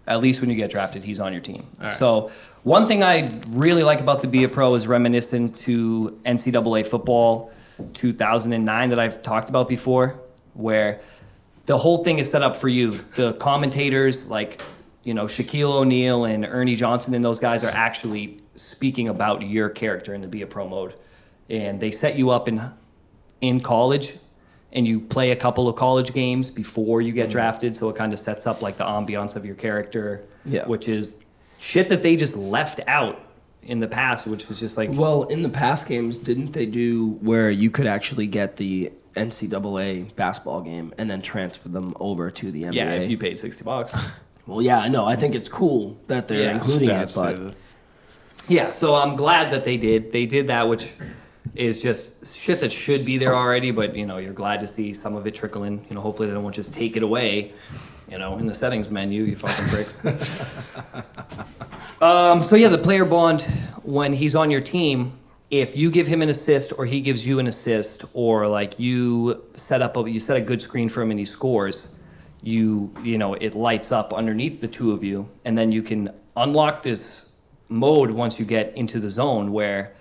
At least when you get drafted, he's on your team. All right. So one thing I really like about the Be a Pro is reminiscent to NCAA football 2009 that I've talked about before, where the whole thing is set up for you. The commentators, like, Shaquille O'Neal and Ernie Johnson and those guys are actually speaking about your character in the Be a Pro mode. And they set you up in college, and you play a couple of college games before you get drafted, so it kind of sets up like the ambiance of your character, Yeah. which is shit that they just left out in the past, which was just like, Well, in the past games, didn't they do where you could actually get the NCAA basketball game and then transfer them over to the NBA? yeah, if you paid $60. Well, yeah, I know. I think it's cool that they're Yeah. including it, Stats, but Yeah, so I'm glad that they did. They did that, which is just shit that should be there already, but you're glad to see some of it trickle in. Hopefully they don't just take it away, in the settings menu, you fucking pricks. So yeah, the player bond, when he's on your team, if you give him an assist or he gives you an assist, or like you set a good screen for him and he scores, it lights up underneath the 2 of you, and then you can unlock this mode once you get into the zone where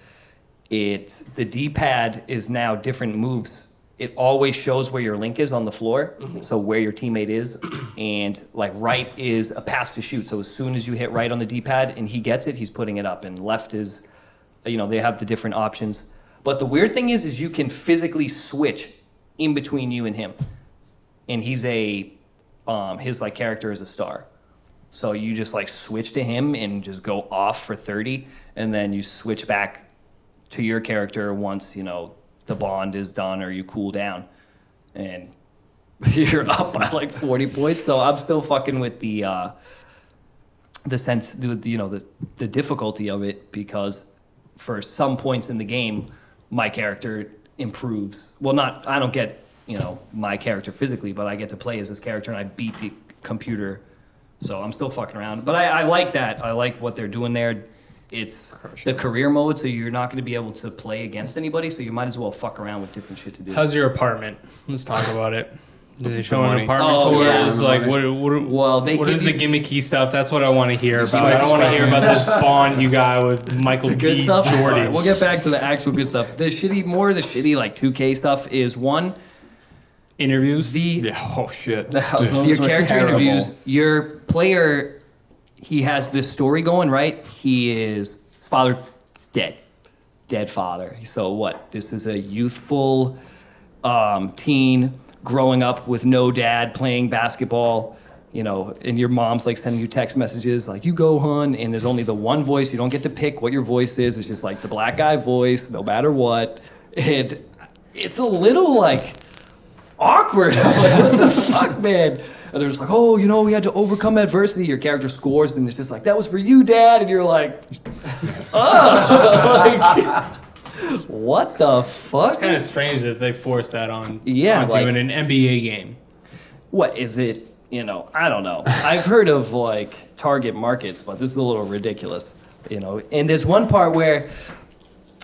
the D-pad is now different moves. It always shows where your link is on the floor, so where your teammate is, and like right is a pass to shoot. So as soon as you hit right on the D-pad and he gets it, he's putting it up, and left is, they have the different options. But the weird thing is you can physically switch in between you and him, and he's his like character is a star. So you just like switch to him and just go off for 30, and then you switch back to your character once, the bond is done or you cool down, and you're up by like 40 points. So I'm still fucking with the difficulty of it, because for some points in the game, my character improves. Well, I don't get, my character physically, but I get to play as this character and I beat the computer. So I'm still fucking around. But I like that. I like what they're doing there. It's the career mode, so you're not going to be able to play against anybody, so you might as well fuck around with different shit to do. How's your apartment? Let's talk about it. Do they the show an money. apartment Oh, yeah. tours? Like what? Well, they what give is you- the gimmicky stuff? That's what I want to hear about. I Swipes don't want to right. hear about this Bond you got with Michael The good B. stuff. Jordan. All right, we'll get back to the actual good stuff. The shitty like 2K stuff is one. Interviews. Yeah. Oh shit. Your Those were character terrible. interviews, your player, he has this story going, right? His father's dead father. So what? This is a youthful teen growing up with no dad, playing basketball, and your mom's like sending you text messages like, you go, hun, and there's only the one voice. You don't get to pick what your voice is. It's just like the black guy voice, no matter what. And it's a little like awkward. I'm like, what the fuck, man? And they're just like, oh, we had to overcome adversity. Your character scores, and it's just like, that was for you, Dad. And you're like, oh, like, what the fuck? It's kind of strange that they force that on onto like- you in an NBA game. What is it? I don't know. I've heard of like target markets, but this is a little ridiculous. And there's one part where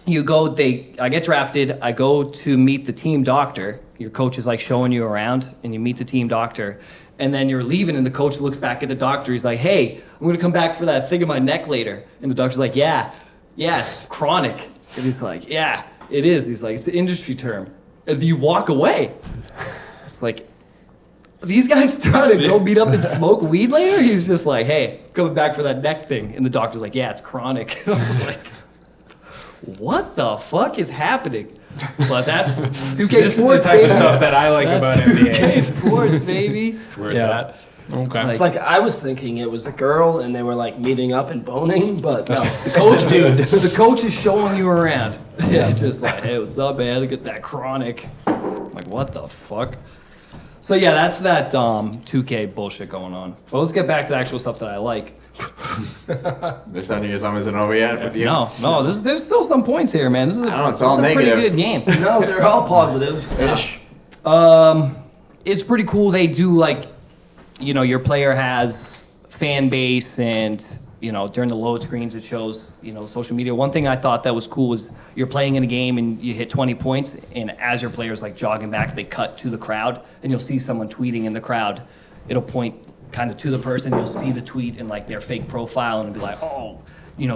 I get drafted, I go to meet the team doctor. Your coach is like showing you around, and you meet the team doctor. And then you're leaving, and the coach looks back at the doctor. He's like, hey, I'm going to come back for that thing in my neck later. And the doctor's like, yeah, it's chronic. And he's like, yeah, it is. He's like, it's an industry term. And you walk away. It's like, these guys trying to go meet up and smoke weed later? He's just like, hey, coming back for that neck thing. And the doctor's like, yeah, it's chronic. I was like, what the fuck is happening? But that's 2K This is the Sports, type of baby. stuff that I like about That's 2K NBA. Sports, baby. Where it's at. Okay. Like I was thinking it was a girl and they were like meeting up and boning, but no, the coach dude. The coach is showing you around. Yeah, just like, hey, what's up, man? Look at that chronic. I'm like, what the fuck? So yeah, that's that 2K bullshit going on. But let's get back to the actual stuff that I like. This end of your summer isn't over yet with you? No, there's still some points here, man. This is know, it's this all is a pretty negative. good game. No, they're all positive-ish. It's pretty cool. They do like, your player has fan base, and during the load screens it shows social media. One thing I thought that was cool was you're playing in a game and you hit 20 points, and as your player's like jogging back, they cut to the crowd, and you'll see someone tweeting in the crowd. It'll point kind of to the person. You'll see the tweet in like their fake profile, and it'll be like, oh,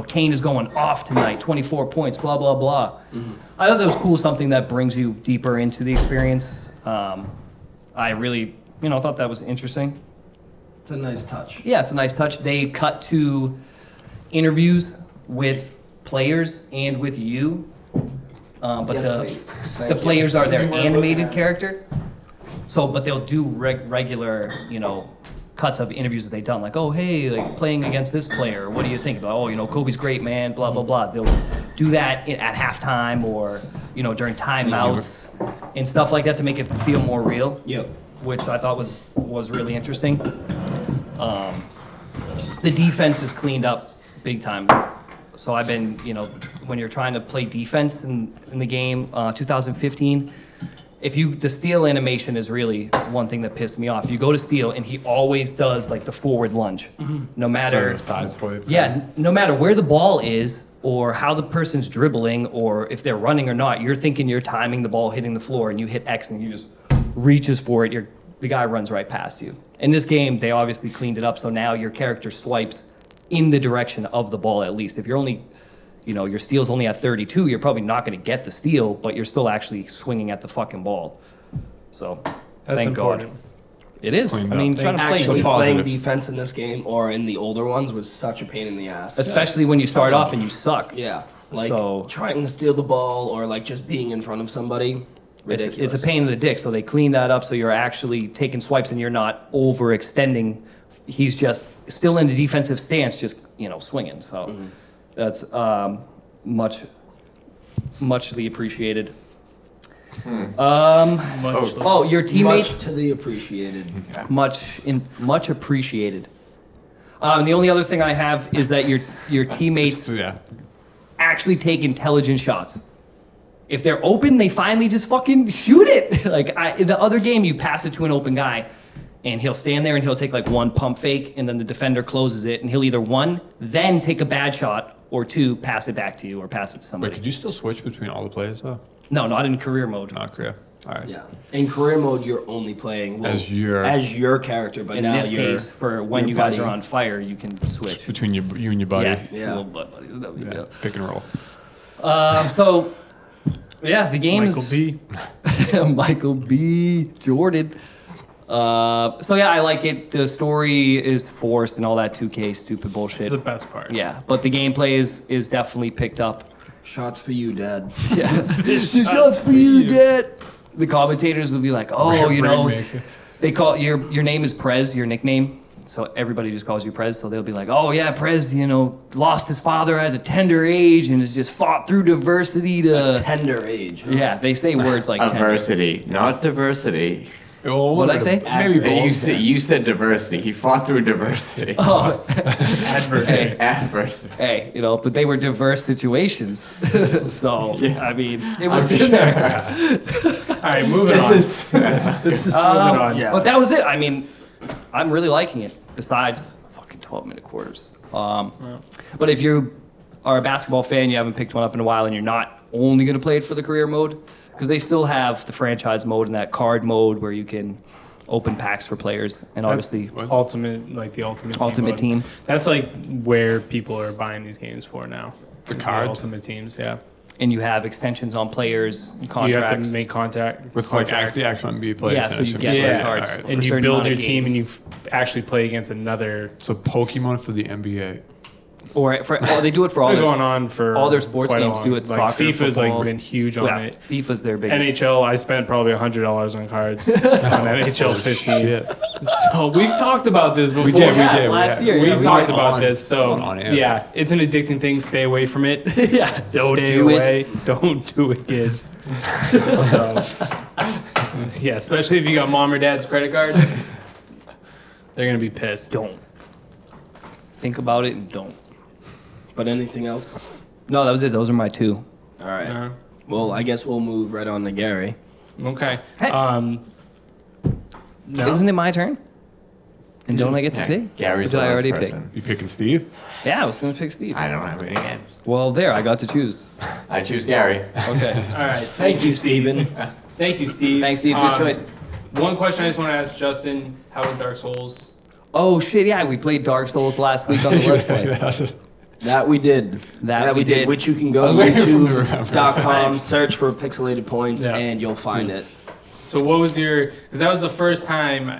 Kane is going off tonight, 24 points, blah blah blah. Mm-hmm. I thought that was cool. Something that brings you deeper into the experience. I really thought that was interesting. It's a nice touch. Yeah, it's a nice touch. They cut to interviews with players and with you, but Yes, please. the Thank you. players are their animated character. So, but they'll do regular, cuts of interviews that they've done, like, oh, hey, like playing against this player, what do you think? Oh, Kobe's great, man, blah blah blah. They'll do that at halftime or during timeouts and stuff like that to make it feel more real. Yep. Which I thought was really interesting. The defense is cleaned up big time. So I've been, when you're trying to play defense in the game, 2015, the steal animation is really one thing that pissed me off. You go to steal, and he always does like the forward lunge, no matter. Side swipe. Yeah, no matter where the ball is or how the person's dribbling or if they're running or not, you're thinking you're timing the ball hitting the floor, and you hit X and he just reaches for it. The guy runs right past you. In this game, they obviously cleaned it up, so now your character swipes in the direction of the ball at least. If you're only, your steal's only at 32, you're probably not going to get the steal, but you're still actually swinging at the fucking ball. So, That's thank important. God. It is. I cleaned mean, up. trying to play, Actually, positive. playing defense in this game or in the older ones was such a pain in the ass. especially when you start off and you suck. Yeah. Like So- trying to steal the ball or like just being in front of somebody. Ridiculous. It's a pain in the dick. So they clean that up so you're actually taking swipes and you're not overextending. He's just still in the defensive stance, just swinging. So that's muchly appreciated. Much. Oh, your teammates Much to the appreciated. much appreciated. The only other thing I have is that your teammates Yeah. actually take intelligent shots. If they're open, they finally just fucking shoot it. In the other game, you pass it to an open guy, and he'll stand there and he'll take like one pump fake, and then the defender closes it, and he'll either one, then take a bad shot, or two, pass it back to you or pass it to somebody. Wait, could you still switch between all the players though? No, not in career mode. Not clear. All right. Yeah. In career mode, you're only playing As your character, but In now this you're case, for when your you guys buddy. are on fire, you can switch. between you and your buddy. Yeah, it's Yeah. a little butt buddies. No big Yeah, deal. pick and roll. So, yeah, the game Michael is B. Michael B. Jordan. So yeah, I like it. The story is forced and all that 2K stupid bullshit. It's the best part. Yeah, but the gameplay is definitely picked up. Shots for you, Dad. Yeah, the shots for you, Dad. The commentators will be like, "Oh, you know, Rainmaker. they call your name is Prez, your nickname." So everybody just calls you Prez. So they'll be like, "Oh yeah, Prez, you know, lost his father at a tender age and has just fought through diversity to." Tender age. Yeah, they say words like tender. Adversity, not diversity. Well, What'd I say? Maybe both. You said diversity. He fought through diversity. Oh, Adversity. Adversity. hey, you know, but they were diverse situations. So Yeah. I mean, it was I'm in there. All right, moving on. This is. This is moving on. yeah. But that was it. I mean, I'm really liking it. Besides fucking 12-minute quarters. But if you are a basketball fan, you haven't picked one up in a while, and you're not only going to play it for the career mode, because they still have the franchise mode and that card mode where you can open packs for players, and obviously Ultimate, like the ultimate Ultimate Team. That's like where people are buying these games for now. The Is cards? ultimate teams, yeah. and you have extensions on players and You contracts. have to make contact With like contracts. the actual NBA players. Yeah, so you and get shit. their Yeah, cards. All right. For and you certain build amount your of team and you games. actually play against another. So Pokemon for the NBA. Or they do it for It's all been their going on for all their sports quite a games long- do it. Like Soccer, FIFA's football. like been huge on Yeah, it. FIFA's their biggest. NHL, I spent probably $100 on cards on NHL 15. Shit. So we've talked about this before. We did. last yeah. year. We've yeah, we talked did. about this. So on air. yeah, it's an addicting thing. Stay away from it. Yeah, don't Stay do it. away. Don't do it, kids. So yeah, especially if you got mom or dad's credit card, they're gonna be pissed. Don't think about it and don't. But anything else? No, that was it. Those are my two. All right. Uh, Well, I guess we'll move right on to Gary. okay. Hey. No. Wasn't it my turn? And don't I get to Yeah, pick? Gary's Or the did I last already person. You picking Steve? pick? Yeah, I was gonna pick Steve. I don't have any games. Well, there, I got to choose. I choose Gary. Okay. All right. Thank you, Steven. Thank you, Steve. Thanks, Steve. Good choice. One question I just want to ask Justin: how was Dark Souls? Oh shit! Yeah, we played Dark Souls last week on the Let's Play. That we did. That we did. Which you can go to waiting for him to remember. youtube.com, search for Pixelated Points, Yeah. and you'll find it. So what was your? Because that was the first time,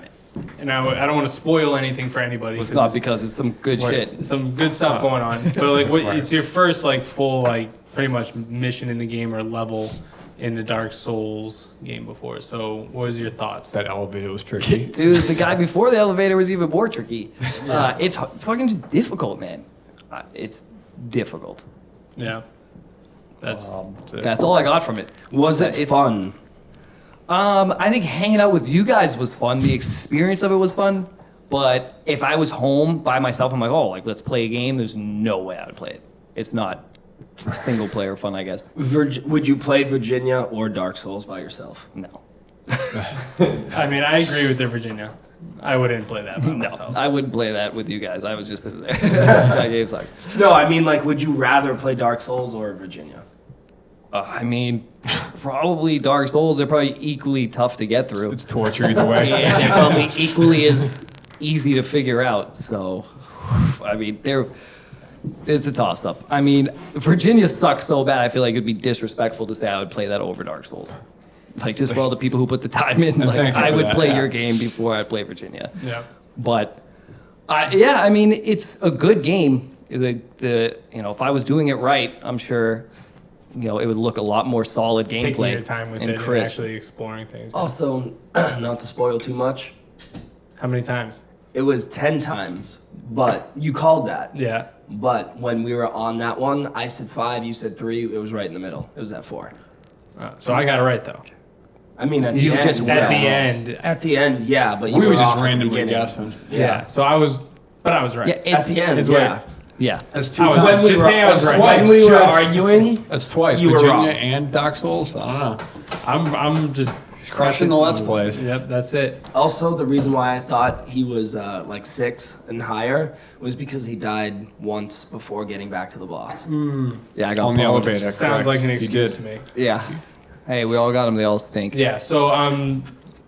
and I don't want to spoil anything for anybody. It's not because it's some good shit. Some good stuff going on, but like, what? It's your first like full like pretty much mission in the game or level in the Dark Souls game before. So what was your thoughts? That elevator was tricky. Dude, the guy before the elevator was even more tricky. It's fucking just difficult, man. It's difficult. Yeah, that's That's all I got from it. Was it It's- fun? I think hanging out with you guys was fun. The experience of it was fun. But if I was home by myself, I'm like, oh, like let's play a game. There's no way I would play it. It's not single player fun, I guess. Would you play Virginia or Dark Souls by yourself? No, I mean, I agree with the Virginia. I wouldn't play that by no, myself. I wouldn't play that with you guys. I was just there. That game sucks. No, I mean, like, would you rather play Dark Souls or Virginia? I mean, probably Dark Souls. They're probably equally tough to get through. It's torture either way. And they're probably equally as easy to figure out. So, I mean, it's a toss-up. I mean, Virginia sucks so bad, I feel like it'd be disrespectful to say I would play that over Dark Souls. Like, just for all the people who put the time in, like, thank you I for would that, play yeah. your game before I'd play Virginia. Yeah. But, yeah, I mean, it's a good game. If I was doing it right, I'm sure, it would look a lot more solid gameplay. Taking your time with and it and crisp. actually exploring things. Also, not to spoil too much, How many times? it was 10 times, but you called that. Yeah. But when we were on that one, I said 5, you said 3, it was right in the middle. It was at 4. So I got it right though. I mean, at the You end. just At the yeah. end. At the end, yeah, but you We were just off at the randomly beginning. guessing. Yeah. So I was right. Yeah, At it's, the end, is where- yeah. yeah. That's two I was times. just say I was right. When we were Just- arguing, That's twice. You were Virginia wrong. and Dark Souls. I don't know. I'm just Crushing the Let's Plays. Yep, that's it. also the reason why I thought he was like 6 and higher was because he died once before getting back to the boss. Yeah, I got On the followed. elevator. Sounds correct. like an He excuse did. to me. Yeah. Hey, we all got them. They all stink. Yeah. So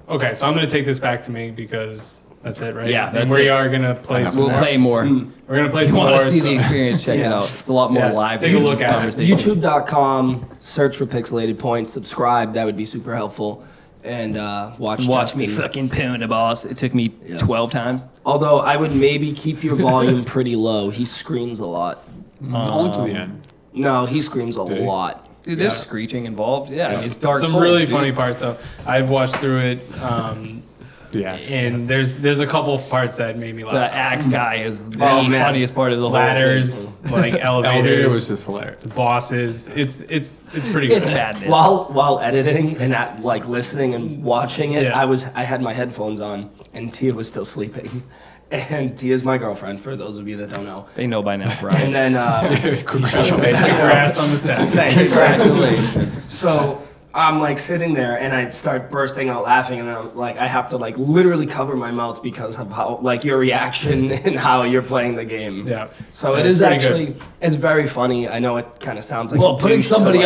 okay. So I'm gonna take this back to me because that's it, right? Yeah, And that's we it. are gonna play some We'll more. play more. We're gonna play If you some want more. to see so- the experience, check it out. It's a lot more Yeah, live. take a than look just at it. conversation. YouTube.com, search for Pixelated Points, subscribe. That would be super helpful. And watch me Justin. fucking pound a boss. It took me 12 times. Although I would maybe keep your volume pretty low. He screams a lot. Only to the end. No, he screams a Did he? lot. Dude, there's Yeah. screeching involved. Yeah, it's Dark Some Souls, really dude. funny parts though. I've watched through it, Yeah. and there's a couple of parts that made me laugh. The axe guy is the Oh, man. funniest part of the whole Ladders, thing. like Elevator elevators, was just hilarious. bosses. It's pretty good. It's madness. While editing and like listening and watching it, Yeah. I had my headphones on and Tia was still sleeping. And Tia's my girlfriend, for those of you that don't know. They know by now, Brian. And then Congrats on the set. Congratulations. so I'm like sitting there and I start bursting out laughing and I'm like I have to like literally cover my mouth because of how like your reaction and how you're playing the game. Yeah. So Yeah, it it's is pretty actually good. it's very funny. I know it kind of sounds like Well, a putting douche to, somebody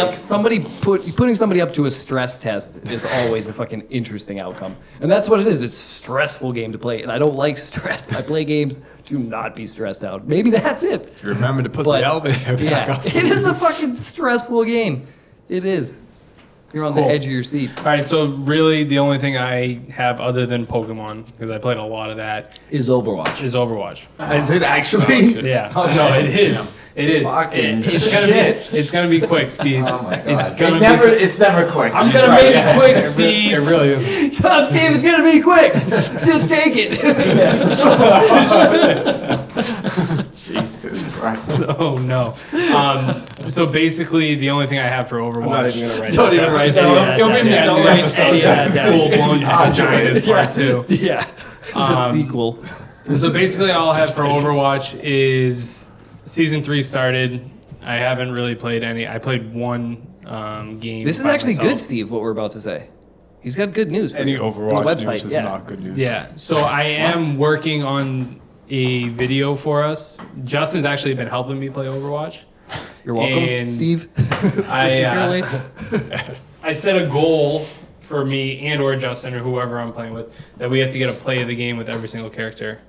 like- putting somebody up to a stress test is always a fucking interesting outcome, and that's what it is. It's a stressful game to play, and I don't like stress. I play games to not be stressed out. Maybe that's it. If you remember to put But the elevator back yeah, up. it is a fucking stressful game. It is. You're on Cool. the edge of your seat. All right, so really the only thing I have other than Pokemon, because I played a lot of that, is Overwatch. is Overwatch. Is it actually? Yeah, no, it is. It is. Fucking It's gonna be quick, Steve. Oh my god. It's gonna It's never quick. I'm gonna make it quick, Steve. It really is. Shut up, Steve. It's gonna be quick. Just take it. Jesus Christ. Oh no. So basically, the only thing I have for Overwatch. I'm not even gonna write Don't that even down. write No, that. you'll be in the end of the Don't episode. write any of that down. Full blown vaginas part two. Yeah. The sequel. So basically, all I have for Overwatch is season 3 started. I haven't really played any. I played one game. This is by actually myself. good, Steve. What we're about to say. He's got good news. For Any you. Overwatch on the website. news is Yeah. not good news. Yeah. So I am working on a video for us. Justin's actually been helping me play Overwatch. You're welcome, And Steve. I Particularly. I set a goal for me and or Justin or whoever I'm playing with that we have to get a play of the game with every single character.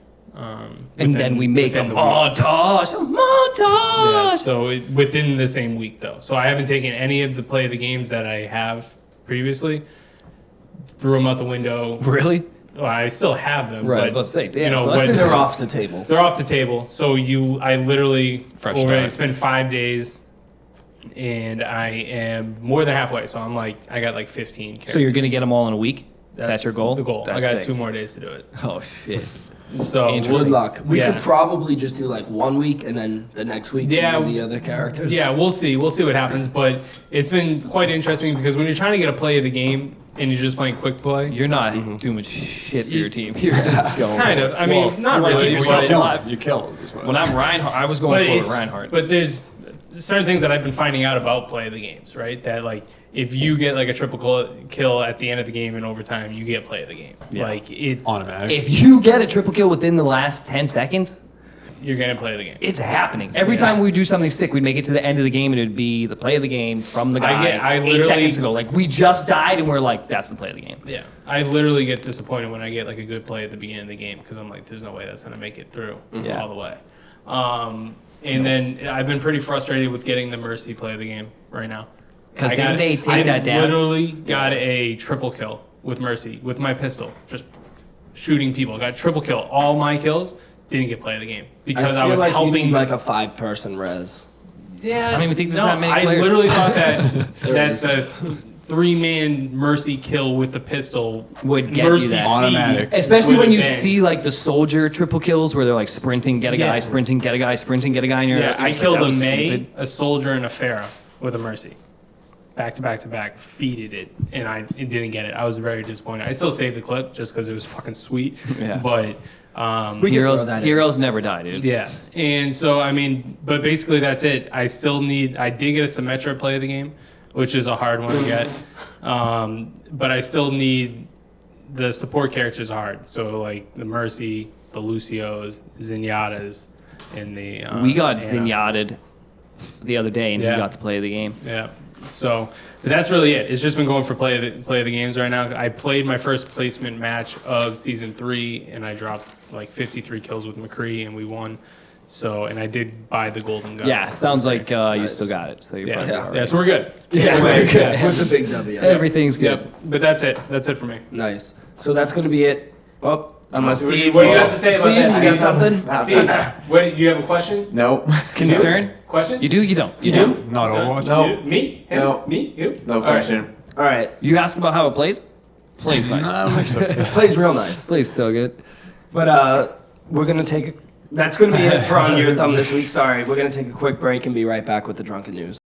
And then we make a within the week. montage. A montage. Yeah, so within the same week though. So I haven't taken any of the play of the games that I have previously, threw them out the window. Really? Well, I still have them, Right, I was but about to say, damn, you know, so when- They're off the table. they're off the table. So I literally Fresh over, start. it's been 5 days, and I am more than halfway. So I'm like, I got like 15 characters. So you're gonna get them all in a week? That's your goal? The goal. I That's got sick. 2 more days to do it. Oh shit. So Interesting. Good luck. We Yeah. could probably just do like 1 week and then the next week Yeah. do the other characters. Yeah, we'll see. We'll see what happens. But it's been quite interesting because when you're trying to get a play of the game and you're just playing quick play, You're not doing shit for your team. You're just going. kind of. I mean, Well, not you wanna really. keep but- yourself alive. You kill. is what- When I'm Reinhardt, I was going for it's- Reinhardt. But there's certain things that I've been finding out about play of the games, right? That like if you get like a triple kill at the end of the game in overtime, you get play of the game. Yeah. Like it's automatic. If you get a triple kill within the last 10 seconds, you're gonna play the game. it's happening. Every time we do something sick, we'd make it to the end of the game and it'd be the play of the game from the guy I 8 literally- seconds ago. Like we just died and we're like, that's the play of the game. Yeah, I literally get disappointed when I get like a good play at the beginning of the game because I'm like, there's no way that's gonna make it through Yeah. all the way. And then I've been pretty frustrated with getting the Mercy play of the game right now. 'Cause I didn't got- they take I that down? literally got a triple kill with Mercy with my pistol, just shooting people. Got triple kill. All my kills didn't get play of the game because I, feel was like you helping. need like a 5-person res. Yeah, I don't even think there's no, that many I players. literally thought that There is. a 3-man Mercy kill with the pistol Would get you Mercy that. feed Automatic. Especially would when have you been. see like the soldier triple kills where they're like sprinting, get a guy, Yeah. sprinting, get a guy, sprinting, get a guy, and you're Yeah, like, I it's killed like, that a was May, stupid. a soldier, and a Pharah with a Mercy. Back to back to back, feeded it, and I didn't get it. I was very disappointed. I still saved the clip just because it was fucking sweet. Yeah. But We can Heroes, throw that in. heroes never die, dude. yeah, and so I mean, but basically that's it. I did get a Symmetra play of the game, which is a hard one to get. But I still need the support characters hard. So like the Mercy, the Lucios, Zenyatta's, and the We got Ana. Zenyatta'd the other day, and Yeah. he got to play the game. Yeah. So but that's really it. It's just been going for play of the games right now. I played my first placement match of season 3, and I dropped like 53 kills with McCree, and we won. So, and I did buy the golden gun. Yeah, sounds like you still got it. So you're probably all right. Yeah, so we're good. Yeah, we're good. it was a big W. Everything's good. Yep. But that's it. That's it for me. Nice. So that's going to be it. Oh, unless What do Steve. you have to say about Steve, that? you got something? Steve, what, you have a question? Nope. Concern? Question? You do? You don't? You do? Not Overwatch. No. You? Me? Him? No. Me? You? No All right. question. All right. You ask about how it plays? Plays nice. Plays real nice. Plays still good. But we're going to take a. That's going to be it for On Your Thumb this week. Sorry. We're going to take a quick break and be right back with the Drunken News.